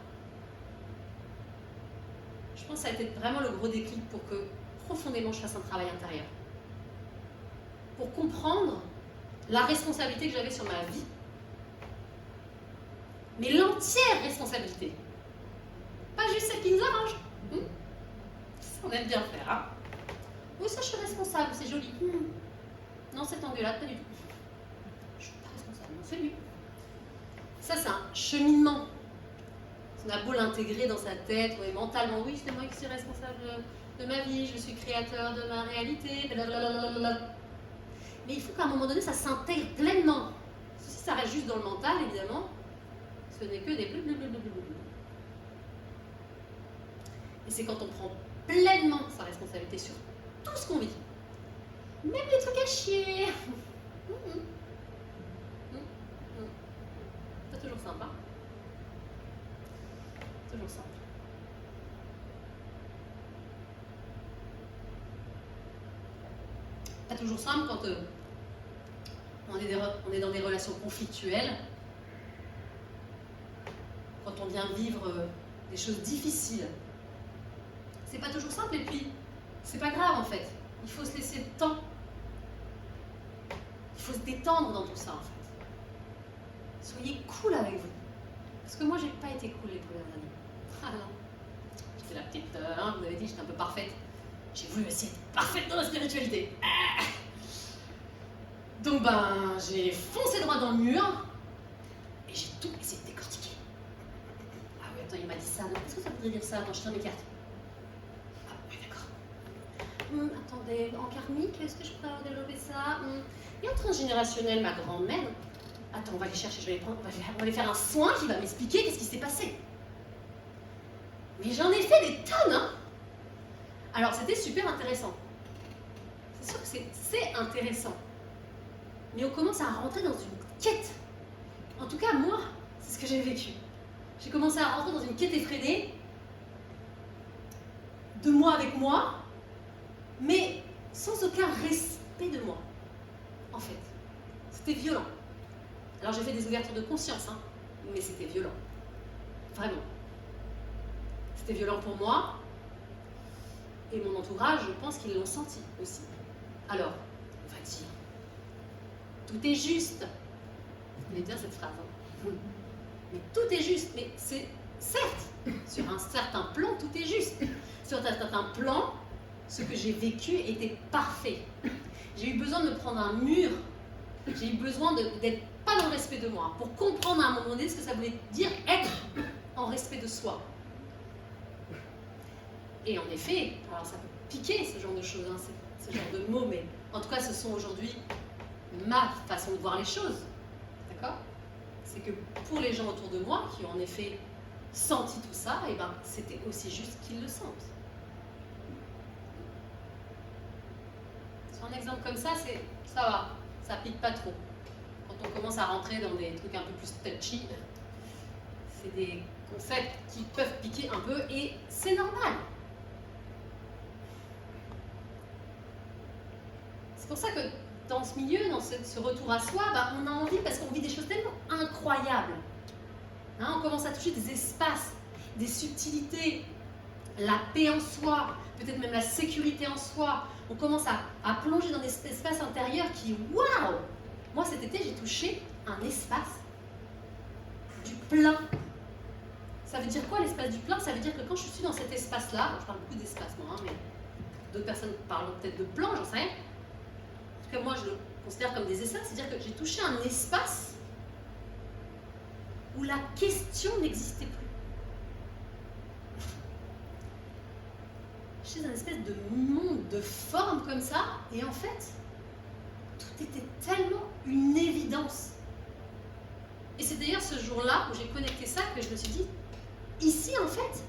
je pense que ça a été vraiment le gros déclic pour que profondément je fasse un travail intérieur. Pour comprendre la responsabilité que j'avais sur ma vie, mais l'entière responsabilité. Pas juste celle qui nous arrange. Ça, on aime bien faire, hein. Oui, ça, je suis responsable, c'est joli. Non, cette engueulade, pas du tout. Je suis pas responsable, non, c'est lui. Ça, c'est un cheminement. On a beau l'intégrer dans sa tête, ouais, mentalement, oui, c'est moi qui suis responsable de ma vie, je suis créateur de ma réalité, blablabla. Mais il faut qu'à un moment donné, ça s'intègre pleinement. Si ça reste juste dans le mental, évidemment, ce n'est que des blablabla. Et c'est quand on prend pleinement sa responsabilité sur tout ce qu'on vit. Même les trucs à chier. Pas toujours simple, hein. Toujours simple. Pas toujours simple quand on est dans des relations conflictuelles, quand on vient vivre des choses difficiles. C'est pas toujours simple et puis c'est pas grave en fait. Il faut se laisser le temps. Il faut se détendre dans tout ça en fait. Soyez cool avec vous. Parce que moi j'ai pas été cool les premières années. Ah non. J'étais la petite, vous avez dit j'étais un peu parfaite. J'ai voulu essayer d'être parfaite dans la spiritualité. Donc j'ai foncé droit dans le mur et j'ai tout essayé de décortiquer. Ah oui, attends, il m'a dit ça. Qu'est-ce que ça voudrait dire ça? Attends, je tire mes cartes. Ah oui, d'accord. Attendez, en karmique, est-ce que je pourrais développer ça? Et en transgénérationnel, ma grand-mère. Attends, on va les chercher, on va aller faire un soin qui va m'expliquer qu'est-ce qui s'est passé. Mais j'en ai fait des tonnes, hein. Alors, c'était super intéressant. C'est sûr que c'est intéressant. Mais on commence à rentrer dans une quête. En tout cas, moi, c'est ce que j'ai vécu. J'ai commencé à rentrer dans une quête effrénée de moi avec moi, mais sans aucun respect de moi, en fait. C'était violent. Alors j'ai fait des ouvertures de conscience, hein, mais c'était violent. Vraiment. C'était violent pour moi, et mon entourage, je pense qu'ils l'ont senti aussi. Alors, on va dire, tout est juste. Vous voulez dire cette phrase, hein. Mais tout est juste, mais c'est certes, sur un certain plan, tout est juste. Sur un certain plan, ce que j'ai vécu était parfait. J'ai eu besoin de me prendre un mur, j'ai eu besoin d'être pas dans le respect de moi, pour comprendre à un moment donné ce que ça voulait dire être en respect de soi. Et en effet, alors ça peut piquer ce genre de choses, hein, ce genre de mots, mais en tout cas ce sont aujourd'hui ma façon de voir les choses. D'accord? C'est que pour les gens autour de moi qui ont en effet senti tout ça, et c'était aussi juste qu'ils le sentent. Sur un exemple comme ça, ça va, ça pique pas trop. Quand on commence à rentrer dans des trucs un peu plus touchy, c'est des concepts qui peuvent piquer un peu et c'est normal. C'est pour ça que dans ce milieu, dans ce retour à soi, on a envie parce qu'on vit des choses tellement incroyables. Hein, on commence à toucher des espaces, des subtilités, la paix en soi, peut-être même la sécurité en soi. On commence à plonger dans des espaces intérieurs qui, waouh! Moi cet été, j'ai touché un espace du plein. Ça veut dire quoi l'espace du plein? Ça veut dire que quand je suis dans cet espace-là, je parle beaucoup d'espace moi, hein, mais d'autres personnes parlent peut-être de plan, j'en sais rien. En tout cas, moi je le considère comme des espaces, c'est-à-dire que j'ai touché un espace où la question n'existait plus. J'étais dans une espèce de monde, de forme comme ça, et en fait, tout était tellement une évidence. Et c'est d'ailleurs ce jour-là où j'ai connecté ça que je me suis dit, ici en fait,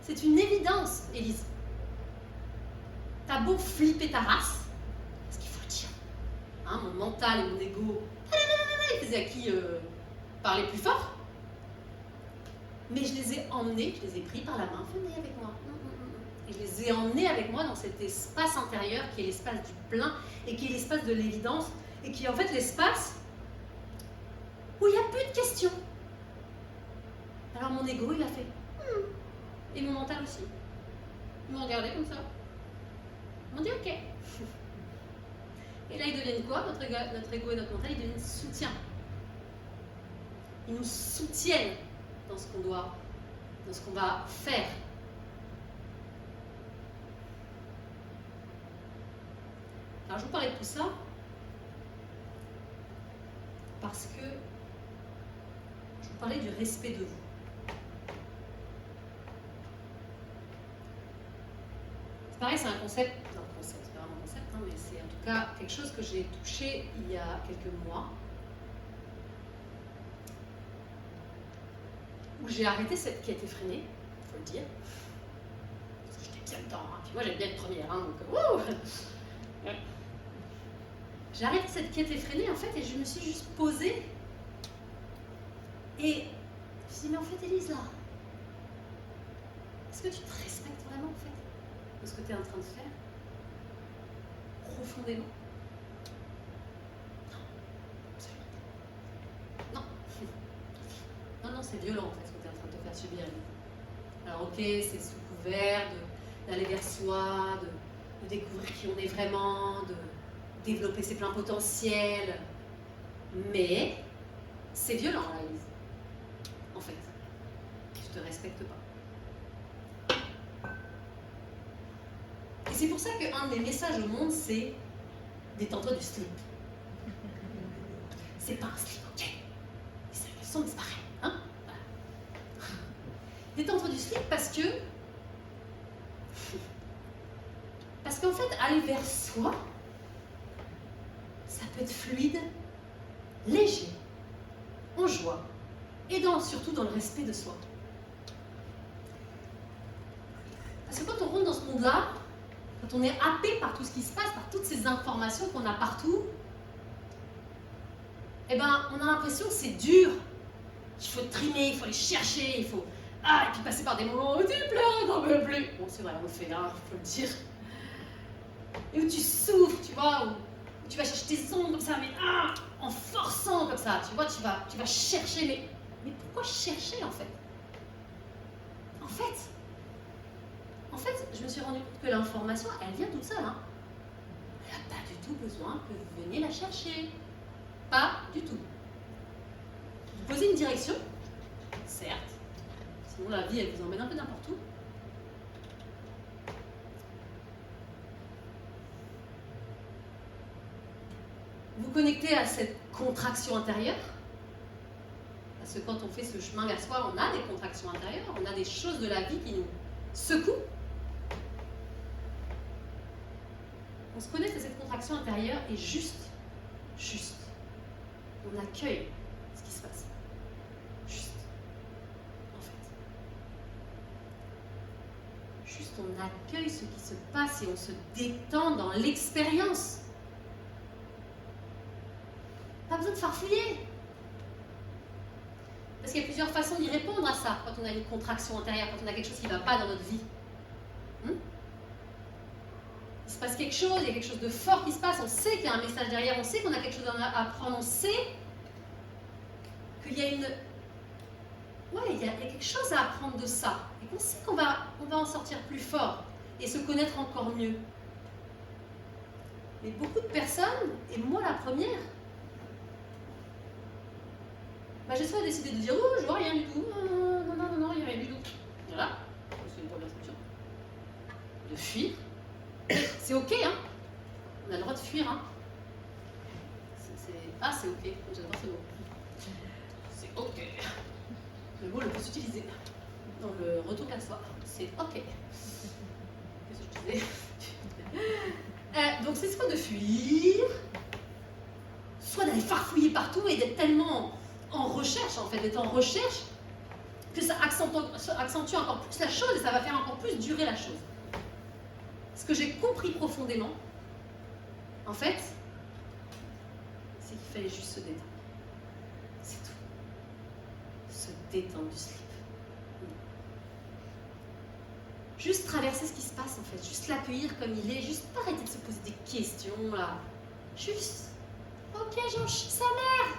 c'est une évidence, Élise. T'as beau flipper ta race, parce qu'il faut le dire, hein, mon mental et mon ego, ils faisaient à qui parler plus fort, mais je les ai emmenés, je les ai pris par la main, venez avec moi. Et je les ai emmenés avec moi dans cet espace intérieur qui est l'espace du plein et qui est l'espace de l'évidence et qui est en fait l'espace où il n'y a plus de questions. Alors mon ego, il a fait et mon mental aussi. Ils m'ont regardé comme ça. Ils m'ont dit ok. Et là, ils deviennent quoi? Notre ego et notre mental, ils deviennent soutien. Ils nous soutiennent dans ce qu'on va faire. Alors, je vous parlais de tout ça parce que je vous parlais du respect de vous. C'est pareil, c'est un concept, c'est pas vraiment un concept, hein, mais c'est en tout cas quelque chose que j'ai touché il y a quelques mois, où j'ai arrêté cette quête effrénée, il faut le dire, parce que j'étais deuxième temps. Hein. Puis moi, j'aime bien être première. Hein, donc, wouh. J'ai arrêté cette quête effrénée, en fait, et je me suis juste posée. Et je me suis dit, mais en fait, Élise, là, est-ce que tu te respectes vraiment, en fait, de ce que tu es en train de faire, profondément? Non, absolument. Non. Non, c'est violent, en fait, ce que tu es en train de te faire subir. Alors, ok, c'est sous couvert d'aller vers soi, de découvrir qui on est vraiment, de développer ses pleins potentiels. Mais c'est violent, là, Élise. En fait, tu te respectes pas. Et c'est pour ça qu'un de mes messages au monde, c'est détends-toi du slip. C'est pas un slip, ok? C'est une leçon, mais c'est pareil, hein? Voilà. Détends-toi du slip parce qu'en fait, aller vers soi, ça peut être fluide, léger, en joie, et surtout dans le respect de soi. Parce que quand on rentre dans ce monde-là, quand on est happé par tout ce qui se passe, par toutes ces informations qu'on a partout, eh ben, on a l'impression que c'est dur, qu'il faut trimer, il faut aller chercher, il faut... et puis passer par des moments où tu pleures, t'en peux plus. Bon, c'est vrai, on le fait, hein, faut le dire. Et où tu souffres, tu vois, où tu vas chercher tes ongles comme ça, mais en forçant comme ça, tu vois, tu vas chercher, mais pourquoi chercher en fait? En fait, je me suis rendu compte que l'information, elle vient toute seule. Hein. Elle n'a pas du tout besoin que vous veniez la chercher. Pas du tout. Vous posez une direction, certes, sinon la vie, elle vous emmène un peu n'importe où. Vous connectez à cette contraction intérieure, parce que quand on fait ce chemin vers soi, on a des contractions intérieures, on a des choses de la vie qui nous secouent. On se connecte à cette contraction intérieure et juste, on accueille ce qui se passe. Juste, en fait. Juste, on accueille ce qui se passe et on se détend dans l'expérience. Pas besoin de farfouiller. Parce qu'il y a plusieurs façons d'y répondre à ça, quand on a une contraction intérieure, quand on a quelque chose qui ne va pas dans notre vie. Il se passe quelque chose, il y a quelque chose de fort qui se passe, on sait qu'il y a un message derrière, on sait qu'on a quelque chose à apprendre, on sait qu'il y a il y a quelque chose à apprendre de ça. Et qu'on sait qu'on va en sortir plus fort et se connaître encore mieux. Mais beaucoup de personnes, et moi la première, j'ai soit décidé de dire oh, je vois rien du tout, non, il n'y a rien du tout. Voilà, c'est une première solution. De fuir. C'est ok, hein. On a le droit de fuir, hein. C'est ok, j'adore ce mot. C'est ok. Le mot le plus utilisé dans le retour à soi, c'est ok. Qu'est-ce que je disais? Donc c'est soit de fuir, soit d'aller farfouiller partout et d'être tellement en recherche, en fait, d'être en recherche, que ça accentue encore plus la chose et ça va faire encore plus durer la chose. Ce que j'ai compris profondément, en fait, c'est qu'il fallait juste se détendre. C'est tout. Se détendre du slip. Juste traverser ce qui se passe, en fait. Juste l'accueillir comme il est. Juste pas arrêter de se poser des questions, là. Juste, ok, j'en chie sa mère.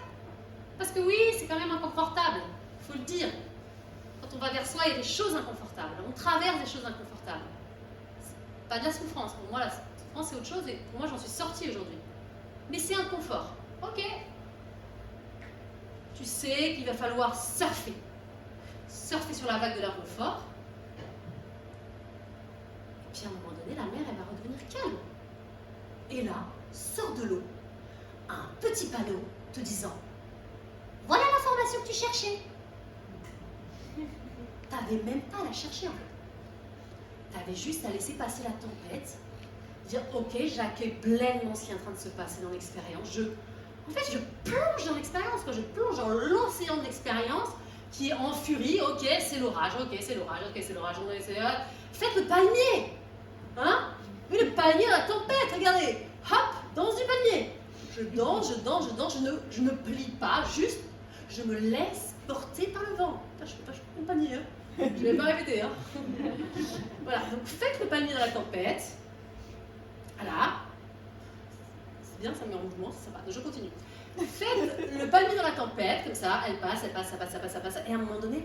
Parce que oui, c'est quand même inconfortable. Il faut le dire. Quand on va vers soi, il y a des choses inconfortables. On traverse des choses inconfortables. Pas de la souffrance. Pour moi, la souffrance, c'est autre chose. Et pour moi, j'en suis sortie aujourd'hui. Mais c'est un confort. Ok. Tu sais qu'il va falloir surfer. Surfer sur la vague de l'inconfort. Et puis, à un moment donné, la mer, elle va redevenir calme. Et là, sort de l'eau un petit panneau te disant « Voilà l'information que tu cherchais !» T'avais même pas à la chercher, en fait. T'avais juste à laisser passer la tempête, dire ok, j'accueille pleinement ce qui est en train de se passer dans l'expérience. Je plonge dans l'expérience, je plonge dans l'océan de l'expérience qui est en furie. Ok, c'est l'orage, ok, c'est l'orage, ok, c'est l'orage. Faites le palmier. Hein? Oui, le panier à la tempête, regardez. Hop, danse du panier. Je danse, je ne plie pas, juste, je me laisse porter par le vent. Putain, je fais pas le panier, hein. Je ne vais pas répéter, hein. Voilà, donc faites le panier dans la tempête. Voilà. C'est bien, ça me met en mouvement, c'est sympa. Donc je continue. Faites le panier dans la tempête, comme ça, elle passe, ça passe, et à un moment donné,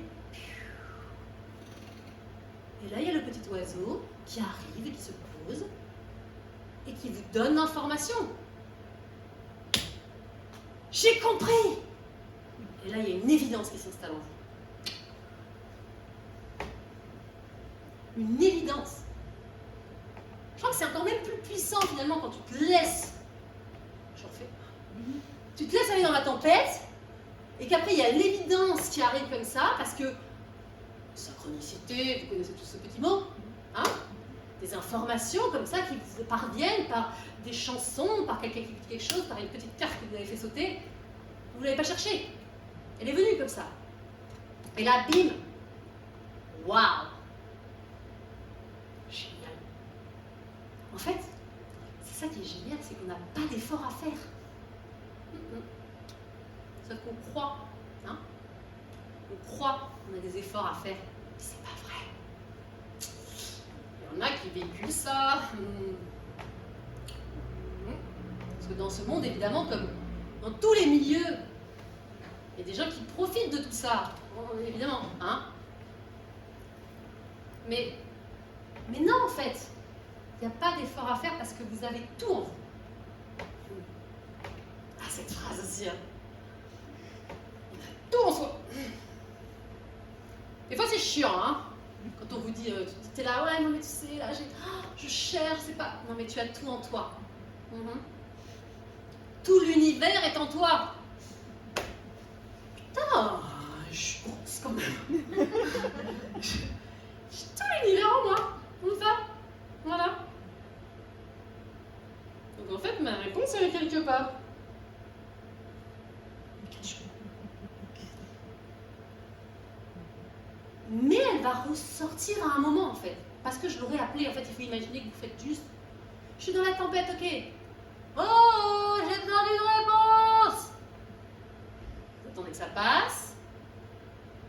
et là il y a le petit oiseau qui arrive et qui se pose et qui vous donne l'information. J'ai compris! Et là il y a une évidence qui s'installe en vous. Une évidence. Je crois que c'est encore même plus puissant finalement quand tu te laisses. Je refais. Tu te laisses aller dans la tempête, et qu'après il y a l'évidence qui arrive comme ça, parce que synchronicité, vous connaissez tous ce petit mot, hein, des informations comme ça qui vous parviennent par des chansons, par quelqu'un qui dit quelque chose, par une petite carte que vous avez fait sauter, vous ne l'avez pas cherchée, elle est venue comme ça. Et là, bim, waouh, génial. En fait, c'est ça qui est génial, c'est qu'on n'a pas d'effort à faire. Sauf qu'on croit, hein, on croit qu'on a des efforts à faire, mais c'est pas vrai. Il y en a qui véhiculent ça. Parce que dans ce monde, évidemment, comme dans tous les milieux, il y a des gens qui profitent de tout ça, évidemment, hein. Mais non, en fait, il n'y a pas d'effort à faire parce que vous avez tout en vous. Ah, cette phrase aussi, hein. Tout en soi. Des fois c'est chiant, hein, quand on vous dit, t'es là, ouais, non mais tu sais, là, je cherche, c'est pas... Non mais tu as tout en toi. Tout l'univers est en toi. Putain, je pense quand même. J'ai tout l'univers en moi, comme ça. Voilà. Donc en fait, ma réponse elle est quelque part. Mais elle va ressortir à un moment en fait. Parce que je l'aurais appelée, en fait, il faut imaginer que vous faites juste. Je suis dans la tempête, ok. Oh, j'ai besoin d'une réponse. Vous attendez que ça passe.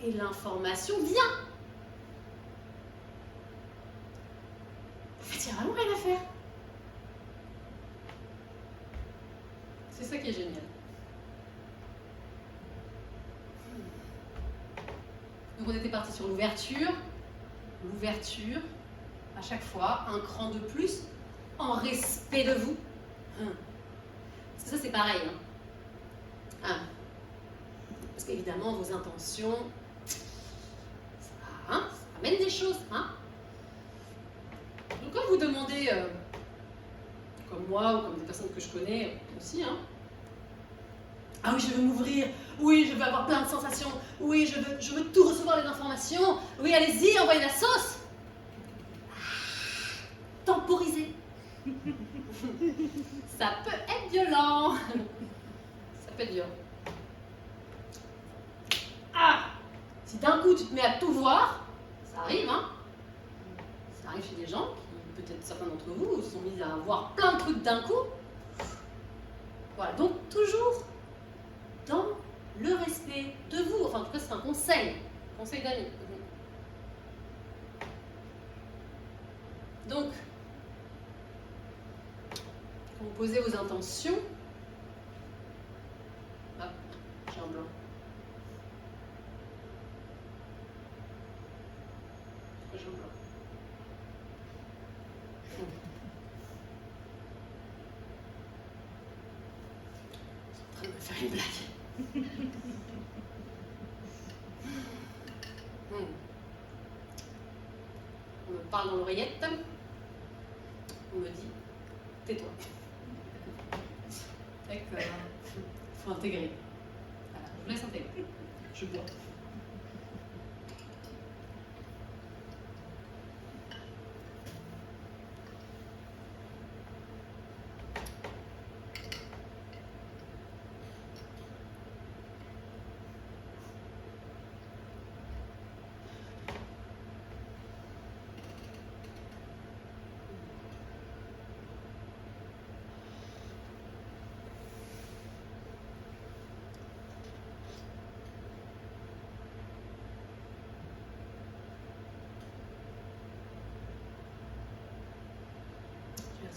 Et l'information vient. En fait, il n'y a vraiment rien à faire. C'est ça qui est génial. Donc on était parti sur l'ouverture. L'ouverture, à chaque fois, un cran de plus, en respect de vous. Parce que ça, c'est pareil. Hein. Parce qu'évidemment, vos intentions, ça amène des choses. Hein. Donc quand vous demandez, comme moi ou comme des personnes que je connais aussi, hein, ah oui, je veux m'ouvrir, oui, je veux avoir plein de sensations, oui, je veux tout recevoir les informations, oui, allez-y, envoyez la sauce. Temporiser. Ça peut être violent. Ça peut être dur. Ah, si d'un coup tu te mets à tout voir, ça arrive, hein. Ça arrive chez des gens qui, peut-être certains d'entre vous, se sont mis à voir plein de trucs d'un coup. Voilà, donc toujours dans le respect de vous. Enfin, en tout cas, c'est un conseil d'amis. Donc, quand vous posez vos intentions, hop, j'ai un blanc. Pourquoi j'ai un blanc? Je suis en train de me faire une blague. On me parle dans l'oreillette, on me dit tais-toi. D'accord. Il faut intégrer. Voilà, je vous laisse intégrer. Je bois.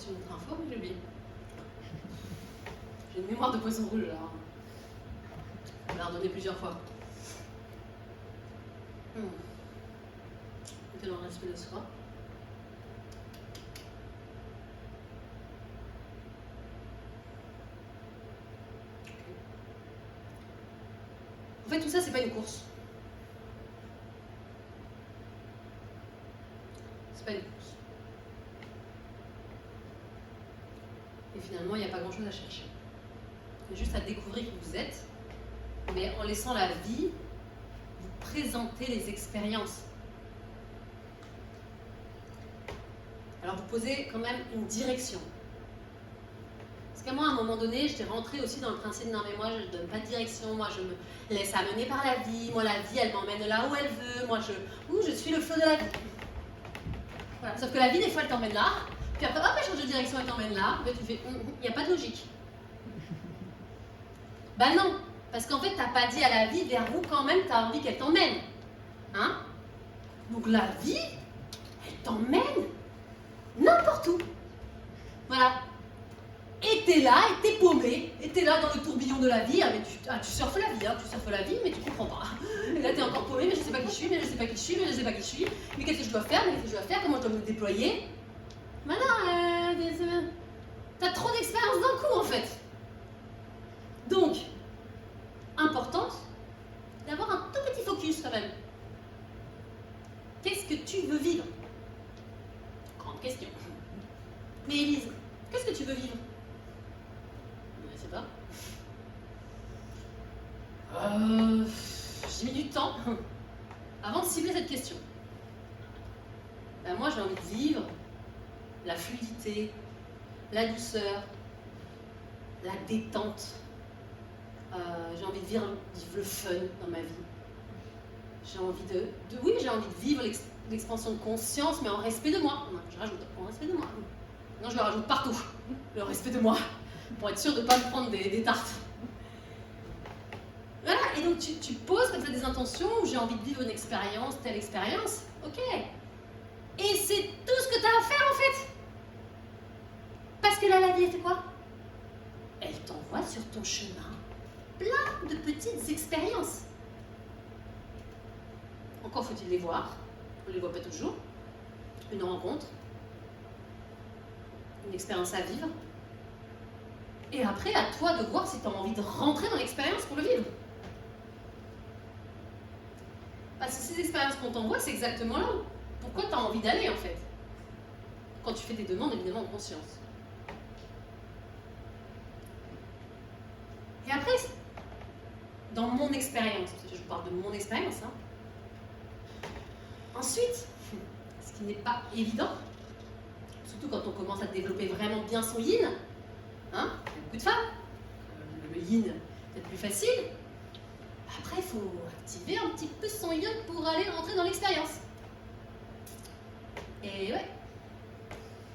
une autre info, mais j'ai oublié. J'ai une mémoire de poisson rouge, alors. On l'a redonné plusieurs fois. C'était dans le respect de soi. En fait, tout ça, c'est pas une course. C'est pas une course. Et finalement, il n'y a pas grand-chose à chercher. Il y a juste à découvrir qui vous êtes, mais en laissant la vie vous présenter les expériences. Alors, vous posez quand même une direction. Parce qu'à moi, à un moment donné, j'étais rentrée aussi dans le principe, non mais moi, je ne donne pas de direction, moi, je me laisse amener par la vie, moi, la vie, elle m'emmène là où elle veut, moi, je suis le flot de la vie. Voilà. Sauf que la vie, des fois, elle t'emmène là, puis après, hop, elle change de direction, elle t'emmène là, et tu fais, il n'y a pas de logique. Bah non, parce qu'en fait, tu n'as pas dit à la vie vers où quand même tu as envie qu'elle t'emmène. Hein? Donc la vie, elle t'emmène n'importe où. Voilà. Et t'es là, et t'es paumé, et t'es là dans le tourbillon de la vie, mais tu surfes la vie, hein, tu surfes la vie, mais tu comprends pas. Et là t'es encore paumé, mais je sais pas qui je suis, mais je sais pas qui je suis, mais je sais pas qui je suis, mais qu'est-ce que je dois faire, comment je dois me déployer. Maintenant, t'as trop d'expérience d'un coup en fait. Donc, importante d'avoir un tout petit focus quand même. Qu'est-ce que tu veux vivre? Grande question. Mais Élise, qu'est-ce que tu veux vivre? Je ne sais pas. J'ai mis du temps avant de cibler cette question. Ben moi, j'ai envie de vivre la fluidité, la douceur, la détente. J'ai envie de vivre le fun dans ma vie. J'ai envie oui, j'ai envie de vivre l'expansion de conscience, mais en respect de moi. Non, je rajoute en respect de moi. Non, je le rajoute partout, le respect de moi, pour être sûr de ne pas me prendre des tartes. Voilà, et donc tu poses comme ça des intentions où j'ai envie de vivre une expérience, telle expérience, ok. Et c'est tout ce que tu as à faire en fait. Parce que là, la vie, elle fait quoi? Elle t'envoie sur ton chemin plein de petites expériences. Encore faut-il les voir. On ne les voit pas toujours. Une rencontre, une expérience à vivre. Et après, à toi de voir si tu as envie de rentrer dans l'expérience pour le vivre. Parce que ces expériences qu'on t'envoie, c'est exactement là. Pourquoi tu as envie d'aller en fait? Quand tu fais des demandes, évidemment, de conscience. Et après, dans mon expérience, je parle de mon expérience, hein. Ensuite, ce qui n'est pas évident, surtout quand on commence à développer vraiment bien son yin, hein, il y a beaucoup de femmes, le yin est peut-être plus facile. Après, il faut activer un petit peu son yin pour aller rentrer dans l'expérience. Et ouais,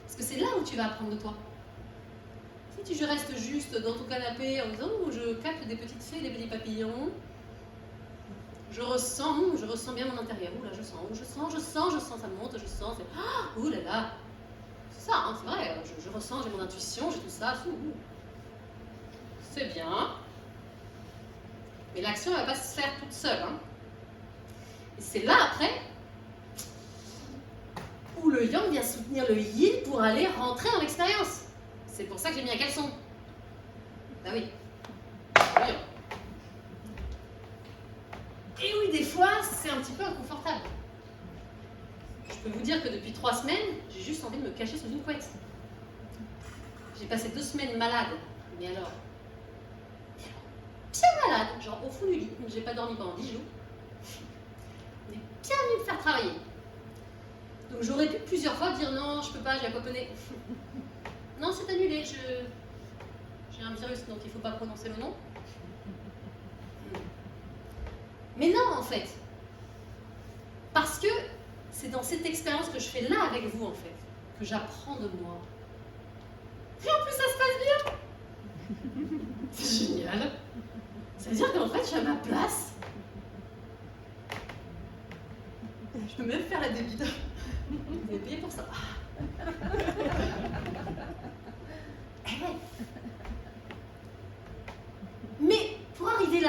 parce que c'est là où tu vas apprendre de toi. Si tu restes juste dans ton canapé en disant oh, je capte des petites fées, des petits papillons, je ressens bien mon intérieur. Ouh là, je sens, ça monte, je sens. Ah, ouh là là. C'est ça, hein, c'est vrai. Je ressens, j'ai mon intuition, j'ai tout ça. C'est bien. Mais l'action, elle ne va pas se faire toute seule. Hein. Et c'est là, après, où le yang vient soutenir le yin pour aller rentrer dans l'expérience. C'est pour ça que j'ai mis un caleçon. Bah oui. Oui. Et oui, des fois, c'est un petit peu inconfortable. Je peux vous dire que depuis 3 semaines, j'ai juste envie de me cacher sous une couette. J'ai passé 2 semaines malade. Mais alors, bien malade, genre au fond du lit. J'ai pas dormi pendant 10 jours. Mais bien mieux me faire travailler. Donc j'aurais pu plusieurs fois dire non, je peux pas, j'ai aquaponé. Non, c'est annulé, j'ai un virus, donc il ne faut pas prononcer le nom. Mais non, en fait. Parce que c'est dans cette expérience que je fais là avec vous, en fait, que j'apprends de moi. Et en plus, ça se passe bien. C'est génial. Ça veut dire qu'en fait, je suis à ma place. Je peux même faire la débite. Vous avez payé pour ça.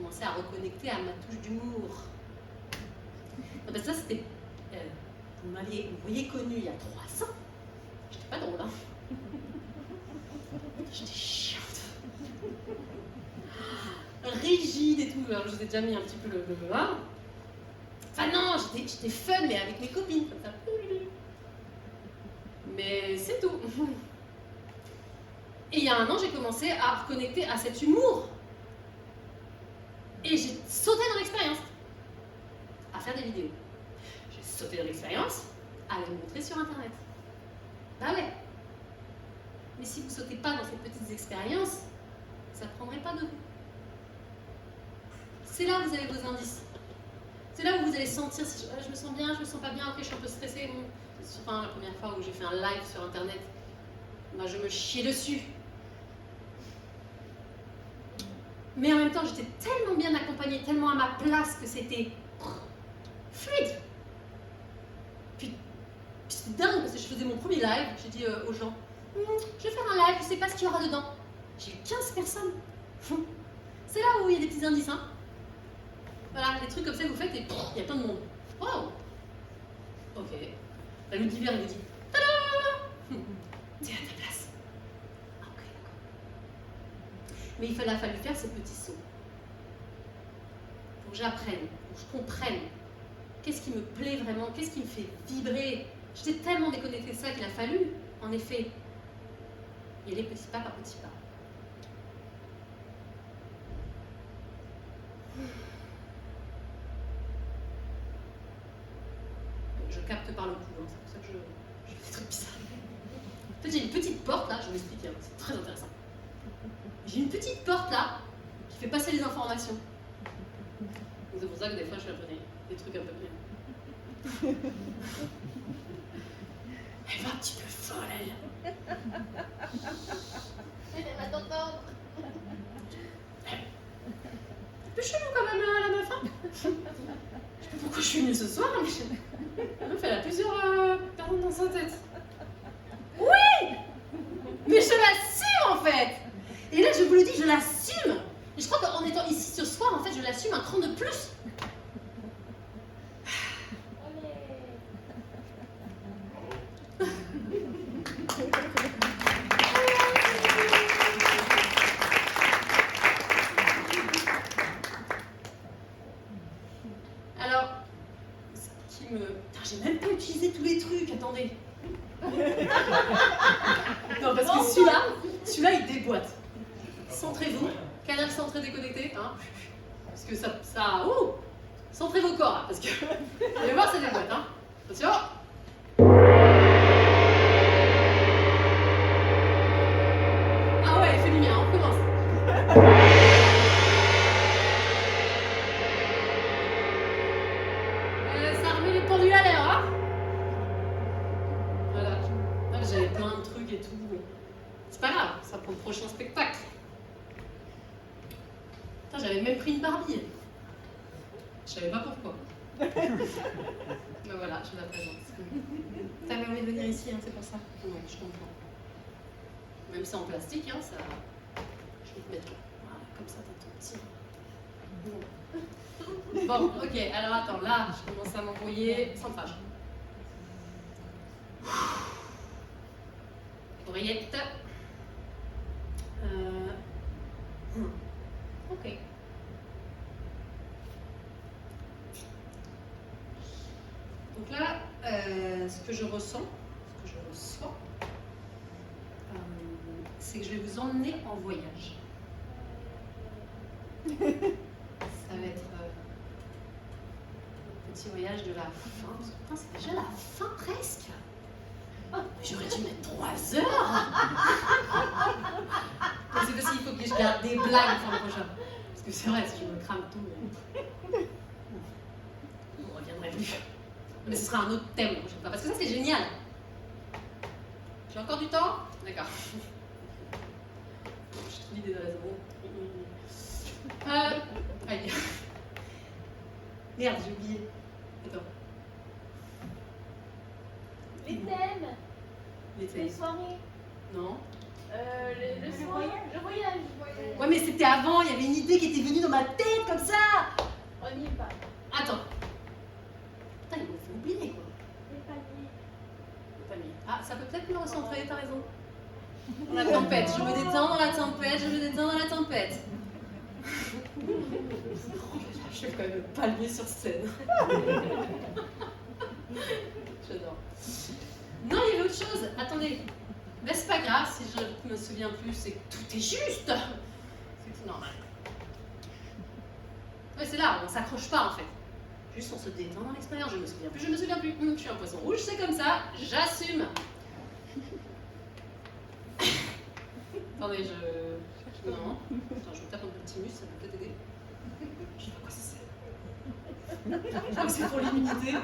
commencé à reconnecter à ma touche d'humour. Non, parce que ça, c'était... vous m'auriez connu il y a 3 ans. J'étais pas drôle, hein. J'étais chiante. Rigide et tout. Alors, je vous ai déjà mis un petit peu le hein. Enfin non, j'étais fun, mais avec mes copines, comme ça. Mais c'est tout. Et il y a 1 an, j'ai commencé à reconnecter à cet humour. Et j'ai sauté dans l'expérience. À faire des vidéos. J'ai sauté dans l'expérience, à les montrer sur Internet. Bah ouais. Mais si vous ne sautez pas dans ces petites expériences, ça ne prendrait pas de vous. C'est là où vous avez vos indices. C'est là où vous allez sentir si je me sens bien, je me sens pas bien, ok, je suis un peu stressée. Enfin, la première fois où j'ai fait un live sur Internet, moi je me chiais dessus. Mais en même temps, j'étais tellement bien accompagnée, tellement à ma place que c'était fluide. Puis c'était dingue parce que je faisais mon premier live, j'ai dit aux gens, je vais faire un live, je sais pas ce qu'il y aura dedans. J'ai eu 15 personnes. C'est là où il y a des petits indices, hein. Voilà, des trucs comme ça que vous faites et il y a plein de monde. Wow. Ok. La loup d'hiver, il me dit, tada. T'es à ta place. Ok, d'accord. Mais il a fallu faire ces petits sauts. Pour que j'apprenne, pour que je comprenne qu'est-ce qui me plaît vraiment, qu'est-ce qui me fait vibrer. J'étais tellement déconnectée de ça qu'il a fallu, en effet, y aller petit pas par petit pas. Je capte par le cou, hein. C'est pour ça que je fais des trucs bizarres. En fait, j'ai une petite porte là, je vais m'expliquer, hein. C'est très intéressant. J'ai une petite porte là qui fait passer les informations. C'est pour ça que des fois je fais un peu des trucs un peu bien. Elle va un petit peu folle, elle. Elle va t'entendre. Un peu chelou quand même la meuf, hein. Je sais pas pourquoi je suis venue ce soir, mais la meuf elle a plusieurs personnes dans sa tête. Oui. Mais je l'assume en fait. Et là je vous le dis, je l'assume. Et je crois qu'en étant ici ce soir, en fait, je l'assume un cran de plus. Alors, ce qui me... Putain, j'ai même pas utilisé tous les trucs, attendez. Non, parce que celui-là, il déboîte. Centrez-vous, canal centré déconnecté, hein. Parce que ça centrez vos corps, là, parce que, vous allez voir, ça déboîte, hein. Attention. Ah ouais, il fait lumière, on recommence. Ça remet les pendules à l'air, hein. Voilà. Là, j'avais plein de trucs et tout. C'est pas grave, ça pour le prochain spectacle. Putain, j'avais même pris une Barbie. Je savais pas pourquoi. Ben voilà, je la présente. T'avais envie de venir ici, hein, c'est pour ça. Oui, je comprends. Même si c'est en plastique, hein, ça... Je vais te mettre là. Voilà, comme ça, t'as ton petit... Bon, ok, alors attends, là, je commence à m'embrouiller. Centrage. Oreillette. Ok. Donc là, ce que je ressens, ce que je reçois, c'est que je vais vous emmener en voyage. Ça va être un petit voyage de la fin. Putain, c'est déjà la fin presque. J'aurais dû mettre 3 heures. Mais c'est parce qu'il faut que je garde des blagues pour le prochain. Parce que c'est vrai, si je me crame tout, on ne reviendrait plus. Mais ce sera un autre thème la prochaine fois. Parce que ça, c'est génial. J'ai encore du temps? D'accord. J'ai trop l'idée de raison. Allez. Merde, j'ai oublié. Attends. Les thèmes. Les Les soirées. Non. Le voyage. Ouais, mais c'était avant, il y avait une idée qui était venue dans ma tête comme ça. On y va. Attends. Putain, ils m'ont fait oublier quoi. Les paniers. Le panier. Ah, ça peut peut-être me recentrer, t'as raison. Dans la tempête, je me détends dans la tempête, je me détends dans la tempête. Je fais quand même le palmier sur scène. J'adore. Non, il y avait autre chose. Attendez. Mais c'est pas grave si je me souviens plus, c'est que tout est juste. C'est tout normal. Ouais, c'est là, on s'accroche pas en fait. Juste on se détend dans l'expérience. Je me souviens plus, je me souviens plus. Je suis un poisson rouge, c'est comme ça, j'assume. Attendez, non. Attends, je me tape un petit mus, ça peut peut-être aider. Je sais pas quoi c'est. Je crois que c'est pour l'immunité.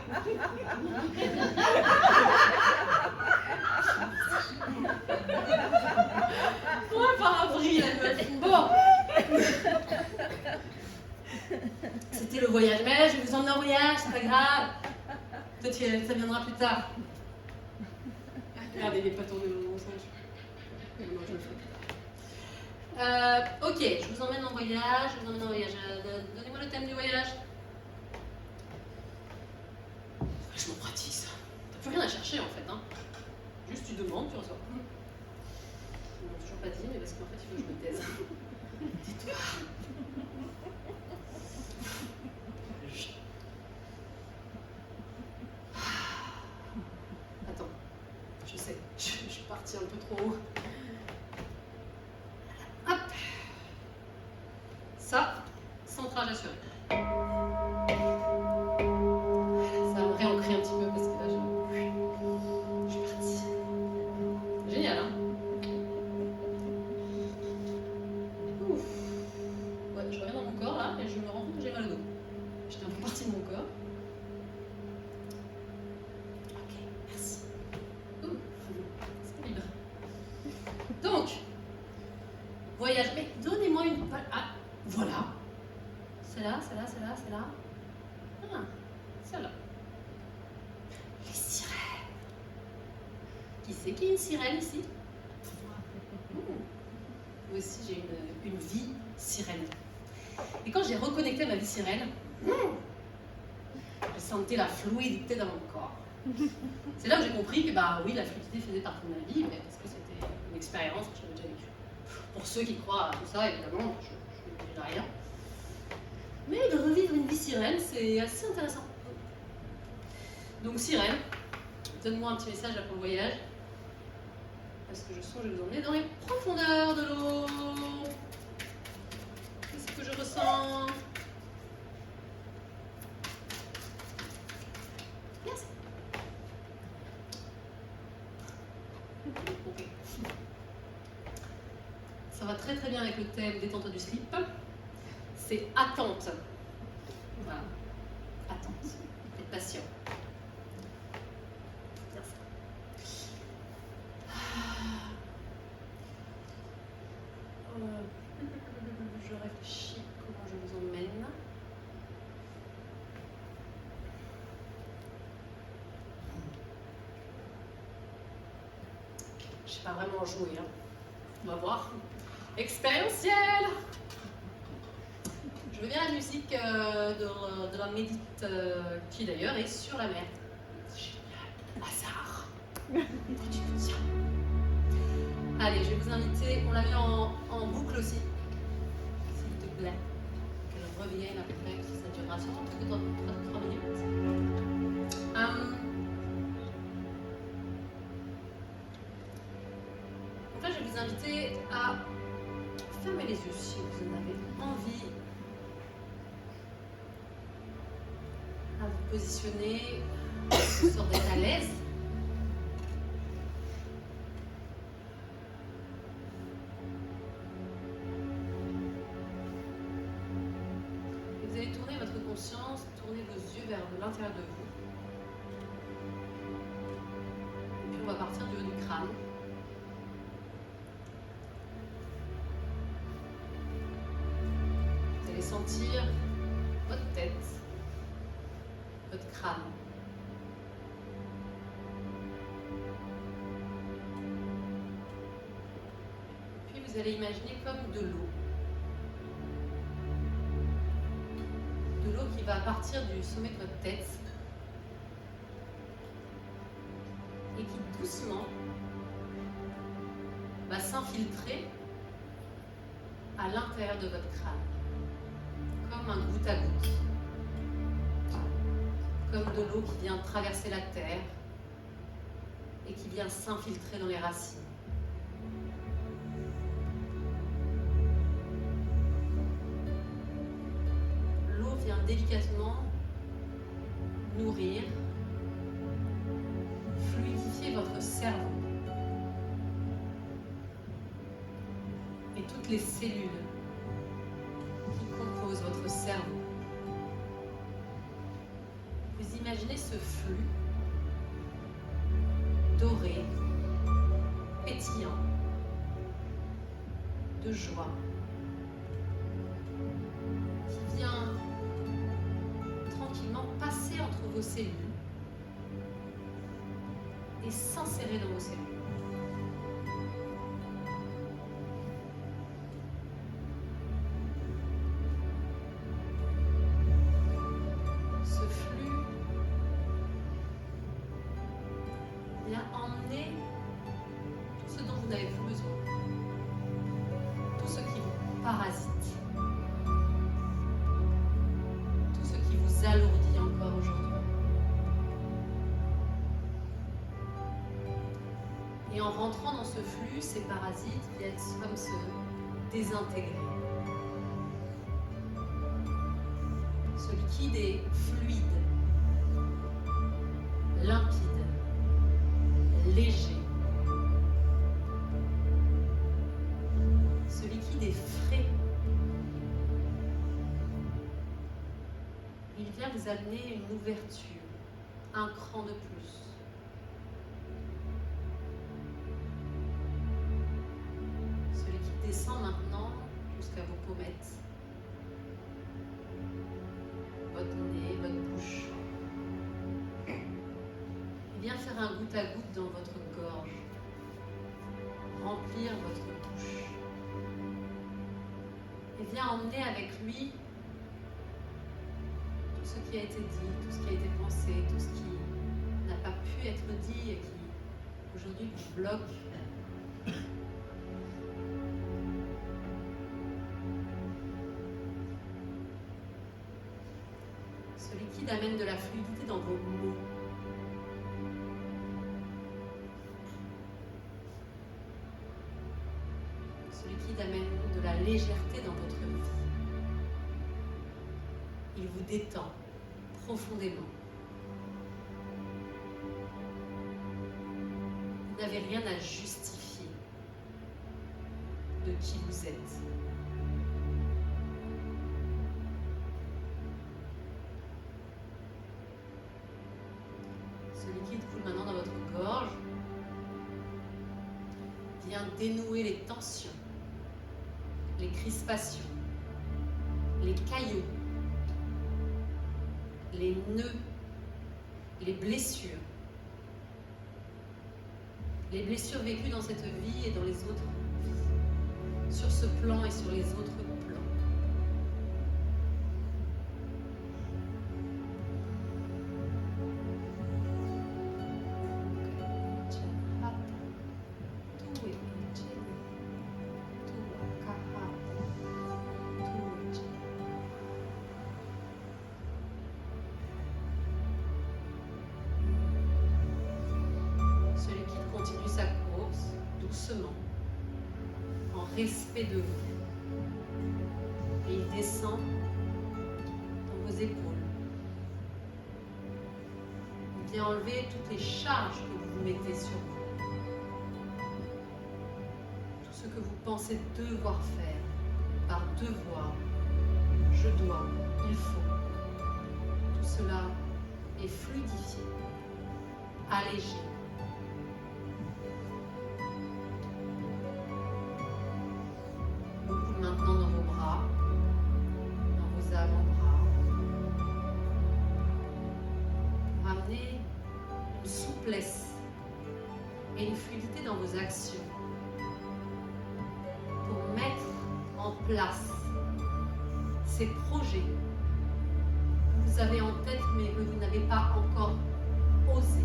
Ouais, par avril, elle me dit, bon. C'était le voyage, mais je vais vous emmener en voyage, c'est pas grave. Peut-être que ça viendra plus tard. Regardez, il n'est pas tourné dans mon sens. Non, je le ferai plus tard. Ok, je vous emmène en voyage, Donnez-moi le thème du voyage. Je m'en pratique. T'as plus rien à chercher en fait, hein. Juste tu demandes, tu reçois. Ils m'ont toujours pas dit, mais parce qu'en fait il faut que je me taise. Dis-toi. Attends, je sais, je suis partie un peu trop haut. Hop. Ça, centrage assuré. Ça va me réancrer un petit peu parce que là je suis partie. Génial, hein? Ouf. Ouais, je reviens dans mon corps là et je me rends compte que j'ai mal au dos. J'étais un peu partie de mon corps. Ok, merci. Ouh, c'est libre. Donc, voyage. Mais donnez-moi une. Ah, voilà. C'est là, c'est là, c'est là, c'est là. Ah, celle-là. Les sirènes. Qui c'est qui est une sirène ici? Moi aussi, j'ai une vie sirène. Et quand j'ai reconnecté à ma vie sirène, je sentais la fluidité dans mon corps. C'est là que j'ai compris que, bah oui, la fluidité faisait partie de ma vie, mais parce que c'était une expérience que j'avais déjà vécue. Pour ceux qui croient à tout ça, évidemment, je ne dis rien. Mais de revivre une vie sirène, c'est assez intéressant. Donc, sirène, donne-moi un petit message là pour le voyage. Parce que je sens que je vais vous emmener dans les profondeurs de l'eau. Qu'est-ce que je ressens? Yes. Ok. Ça va très très bien avec le thème détente du slip. C'est attente. Voilà. Attente. Être patient. Bien ça. Je réfléchis comment je vous emmène. Je sais pas vraiment jouer, hein. On va voir. Expérientiel. Je veux bien la musique de la médite qui d'ailleurs est sur la mer. Génial. Hasard. Quand tu le tiens. Allez, je vais vous inviter, on l'a mis en boucle aussi, s'il te plaît. Que je revienne à peu près, ça durera sûrement plus que 3 minutes. En fait, je vais vous inviter à fermer les yeux si vous en avez envie. À vous positionner, de sorte d'être à l'aise. Vous allez tourner votre conscience, tourner vos yeux vers l'intérieur de vous. Et puis on va partir du haut du crâne. Vous allez sentir votre tête, votre crâne. Puis vous allez imaginer comme de l'eau l'eau qui va partir du sommet de votre tête et qui doucement va s'infiltrer à l'intérieur de votre crâne, comme un goutte à goutte, comme de l'eau qui vient traverser la terre et qui vient s'infiltrer dans les racines. L'eau vient délicatement nourrir, fluidifier votre cerveau et toutes les cellules qui composent votre cerveau. Vous imaginez ce flux doré, pétillant, de joie, qui vient tranquillement passer entre vos cellules et s'insérer dans vos cellules. Ce flux vient emmener tout ce dont vous n'avez plus besoin, tout ce qui vous parasite, tout ce qui vous alourdit encore aujourd'hui. Et en rentrant dans ce flux, ces parasites viennent comme se désintégrer. Ce liquide est fluide, limpide, léger. Ce liquide est frais. Il vient vous amener une ouverture, un cran de plus. Ce liquide descend maintenant jusqu'à vos pommettes, votre nez, votre bouche. Il vient faire un goutte à goutte dans votre gorge, remplir votre bouche. Il vient emmener avec lui tout ce qui a été dit, tout ce qui a été pensé, tout ce qui n'a pas pu être dit et qui aujourd'hui vous bloque. Ce liquide amène de la fluidité dans vos mots. Ce liquide amène de la légèreté dans votre vie. Il vous détend profondément. Vous n'avez rien à justifier de qui vous êtes. Ce liquide coule maintenant dans votre gorge, vient dénouer les tensions, les crispations, les caillots, les nœuds, les blessures vécues dans cette vie et dans les autres vies, sur ce plan et sur les autres plans. En respect de vous. Et il descend dans vos épaules. Il vient enlever toutes les charges que vous mettez sur vous. Tout ce que vous pensez devoir faire, par devoir, je dois, il faut. Tout cela est fluidifié, allégé. Maintenant dans vos bras, dans vos avant-bras, pour amener une souplesse et une fluidité dans vos actions, pour mettre en place ces projets vous avez en tête mais que vous n'avez pas encore osé.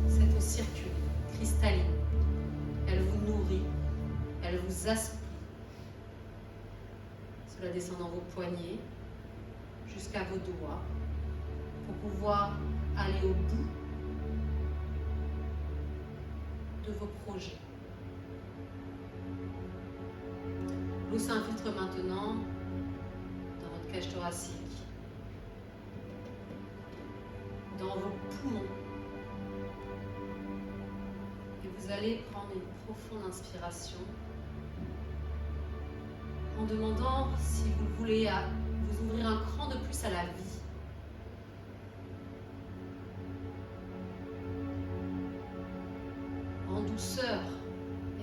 Cette eau circule, cristalline. Elle vous nourrit, elle vous assouplit. Cela descend dans vos poignets jusqu'à vos doigts pour pouvoir aller au bout de vos projets. L'eau s'infiltre maintenant dans votre cage thoracique, dans vos poumons. Et vous allez prendre une profonde inspiration en demandant si vous voulez vous ouvrir un cran de plus à la vie. En douceur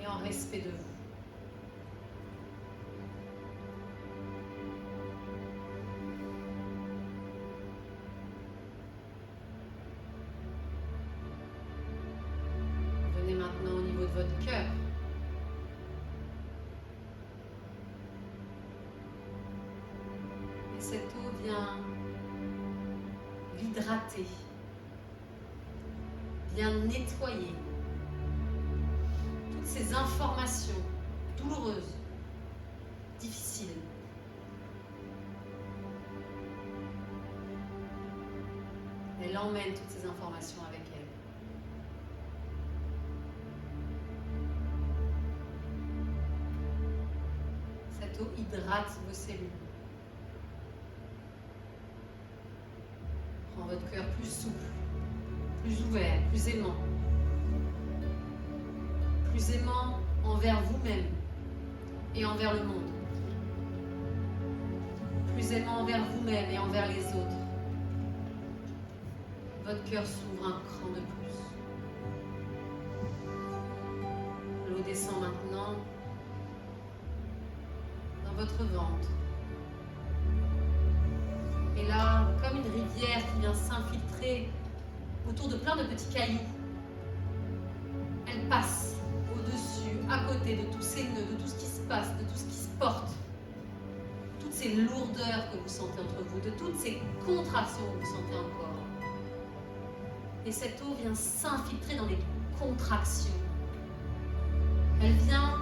et en respect de vous. Venez maintenant au niveau de votre cœur. Et cette eau vient l'hydrater, vient nettoyer toutes ces informations douloureuses, difficiles. Elle emmène toutes ces informations avec elle. Cette eau hydrate vos cellules. Rend votre cœur plus souple, plus ouvert, plus aimant. Plus aimant envers vous-même et envers le monde. Plus aimant envers vous-même et envers les autres. Votre cœur s'ouvre un cran de plus. L'eau descend maintenant dans votre ventre. Et là, comme une rivière qui vient s'infiltrer autour de plein de petits cailloux, elle passe au-dessus, à côté de tous ces nœuds, de tout ce qui se passe, de tout ce qui se porte, toutes ces lourdeurs que vous sentez entre vous, de toutes ces contractions que vous sentez encore. Et cette eau vient s'infiltrer dans les contractions. Elle vient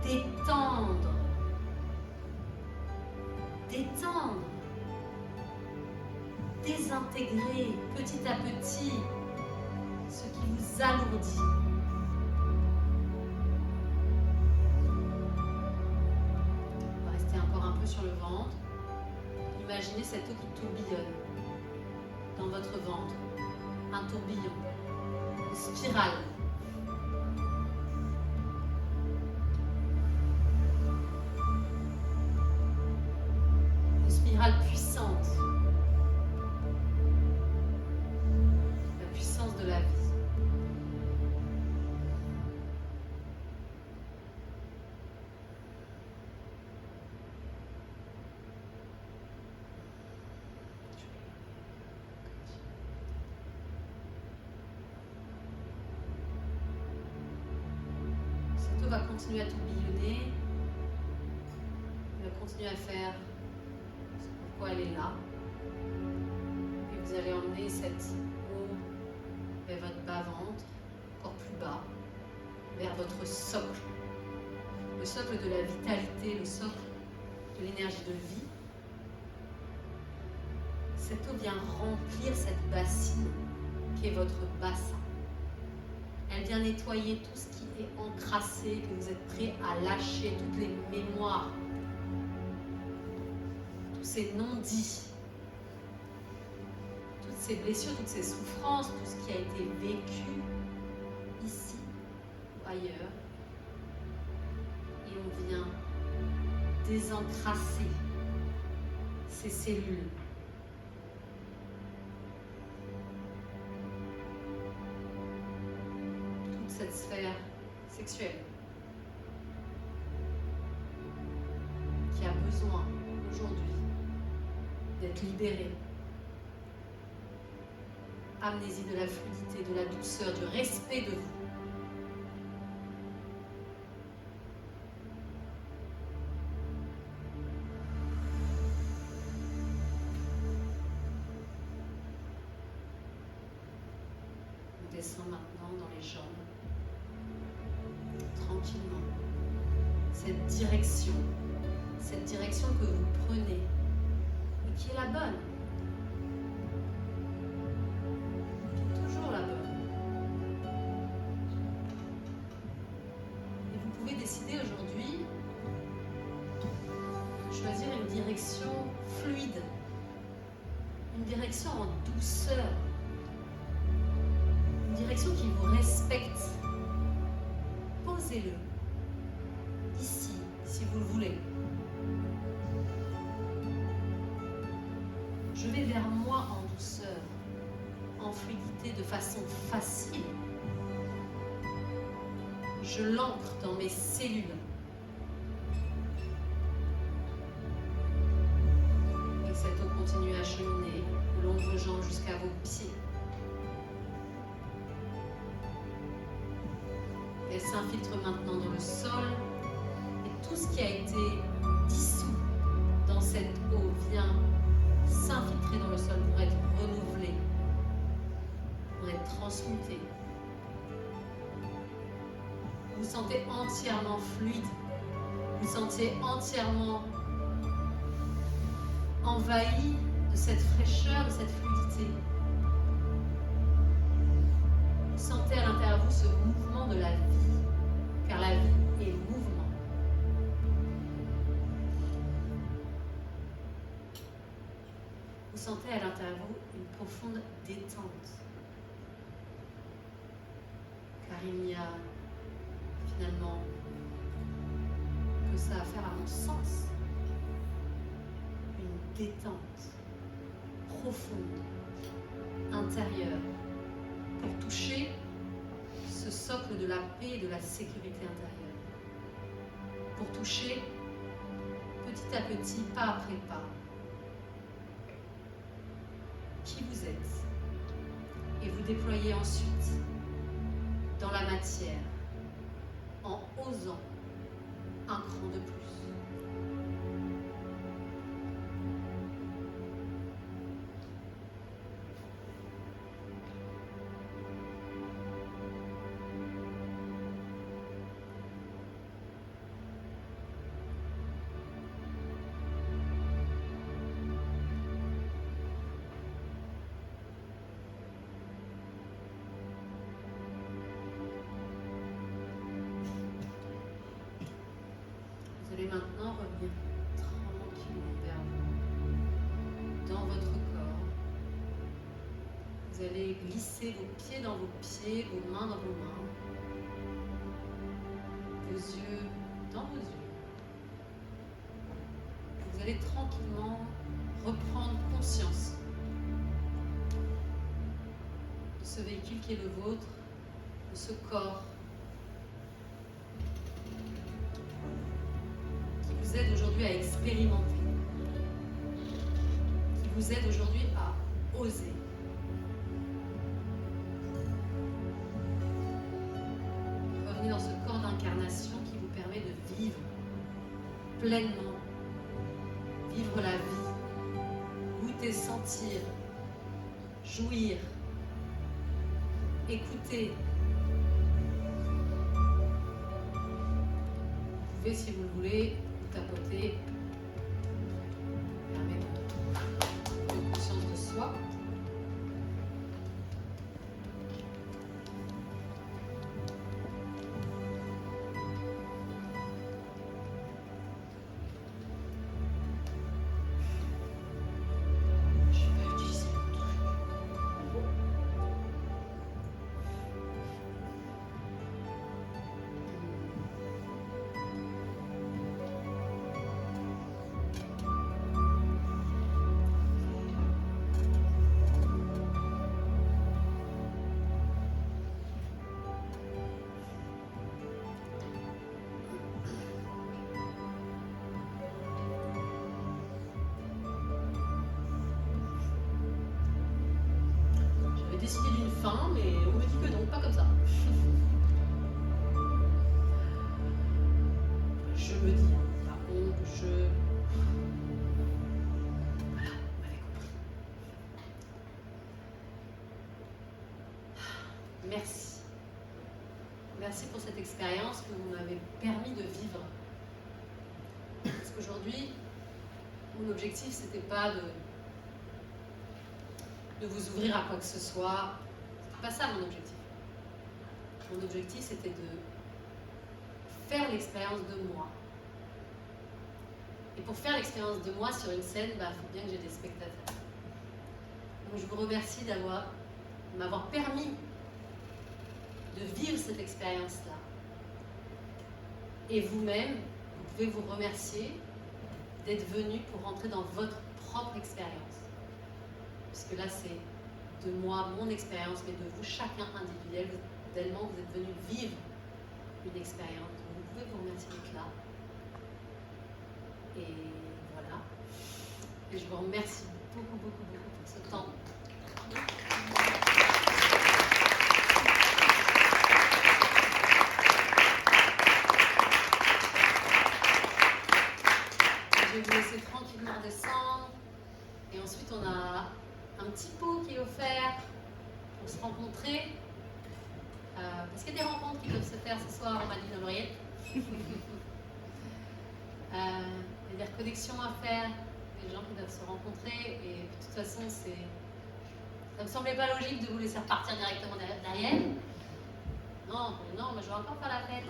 détendre, désintégrer petit à petit ce qui vous alourdit. On va rester encore un peu sur le ventre. Imaginez cette eau qui tourbillonne dans votre ventre. Un tourbillon, une spirale. Une spirale puissante. La puissance de la vie. Cette eau va continuer à tourbillonner. Elle va continuer à faire pourquoi elle est là. Et vous allez emmener cette eau vers votre bas-ventre, encore plus bas, vers votre socle. Le socle de la vitalité, le socle de l'énergie de vie. Cette eau vient remplir cette bassine qui est votre bassin. Elle vient nettoyer tout ce qui est encrassé, que vous êtes prêt à lâcher, toutes les mémoires, tous ces non-dits, toutes ces blessures, toutes ces souffrances, tout ce qui a été vécu ici ou ailleurs. Et on vient désencrasser ces cellules. Cette sphère sexuelle qui a besoin aujourd'hui d'être libérée. Amenez-y de la fluidité, de la douceur, du respect de vous. descend maintenant dans les jambes, tranquillement. Cette direction que vous prenez et qui est la bonne, qui est toujours la bonne. Et vous pouvez décider aujourd'hui de choisir une direction fluide, une direction en douceur, une direction qui vous respecte. Posez-le ici, si vous le voulez. Je vais vers moi en douceur, en fluidité, de façon facile. Je l'ancre dans mes cellules. Et cette eau continue à cheminer le long de vos jambes jusqu'à vos pieds. Elle s'infiltre maintenant dans le sol et tout ce qui a été dissous dans cette eau vient s'infiltrer dans le sol pour être renouvelé, pour être transmuté. Vous vous sentez entièrement fluide, vous vous sentez entièrement envahi de cette fraîcheur, de cette fluidité. Vous sentez à l'intérieur de vous ce mouvement de la vie, car la vie est mouvement. Vous sentez à l'intérieur de vous une profonde détente, car il n'y a finalement que ça à faire à mon sens. Une détente profonde, intérieure, pour toucher ce socle de la paix et de la sécurité intérieure. Pour toucher petit à petit, pas après pas, qui vous êtes. Et vous déployez ensuite dans la matière en osant un cran de plus. Vous allez maintenant revenir tranquillement vers vous, dans votre corps. Vous allez glisser vos pieds dans vos pieds, vos mains dans vos mains, vos yeux dans vos yeux. Vous allez tranquillement reprendre conscience de ce véhicule qui est le vôtre, de ce corps qui vous aide aujourd'hui à expérimenter, qui vous aide aujourd'hui à oser. Revenez dans ce corps d'incarnation qui vous permet de vivre pleinement, vivre la vie, goûter, sentir, jouir, écouter. Vous pouvez, si vous le voulez, tapoter, permettre de conscience de soi. Je vais utiliser mon truc. J'avais décidé d'une fin, mais on me dit que non, pas comme ça. Je me dis, par contre, voilà, vous m'avez compris. merci. Merci pour cette expérience que vous m'avez permis de vivre. Parce qu'aujourd'hui, mon objectif, c'était pas de vous ouvrir à quoi que ce soit. C'était pas ça mon objectif. Mon objectif, c'était de faire l'expérience de moi. Et pour faire l'expérience de moi sur une scène, il faut bien que j'ai des spectateurs. Donc je vous remercie m'avoir permis de vivre cette expérience-là. Et vous-même, vous pouvez vous remercier d'être venu pour rentrer dans votre propre expérience. Puisque là, c'est de moi, mon expérience, mais de vous, chacun individuellement, vous êtes venu vivre une expérience. Donc, vous pouvez vous remercier d'être là. Et voilà. Et je vous remercie beaucoup, beaucoup, beaucoup pour ce temps. Je vais vous laisser tranquillement descendre. Et ensuite, on a un petit pot qui est offert pour se rencontrer. Parce qu'il y a des rencontres qui peuvent se faire ce soir, on m'a dit dans l'oreillette. Il y a des reconnexions à faire, des gens qui doivent se rencontrer. Et de toute façon, ça me semblait pas logique de vous laisser repartir directement derrière. Non, moi je vais encore faire la fête.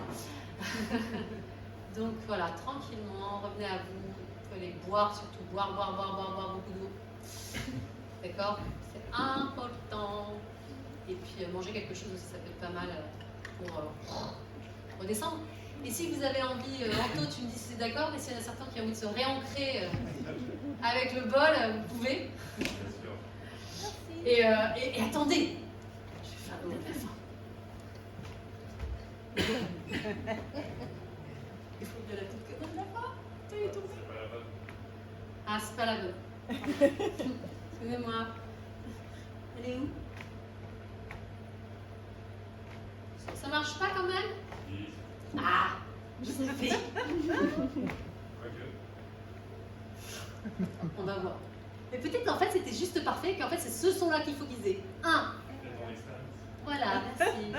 Donc voilà, tranquillement, revenez à vous. Vous pouvez les boire, surtout boire beaucoup d'eau. D'accord? C'est important. Et puis manger quelque chose aussi, ça peut être pas mal pour redescendre. Et si vous avez envie, Anto, tu me dis si c'est d'accord, mais s'il y en a certains qui ont envie de se réancrer avec le bol, vous pouvez. Et attendez, je vais faire le mot de la fin. Il faut bien la toute que de la fin. Ah, c'est pas la bonne. Excusez-moi. Elle est où? Ça marche pas quand même? Ah, je savais. On va voir. Mais peut-être qu'en fait c'était juste parfait, qu'en fait c'est ce son-là qu'il faut viser. Un. Voilà, merci.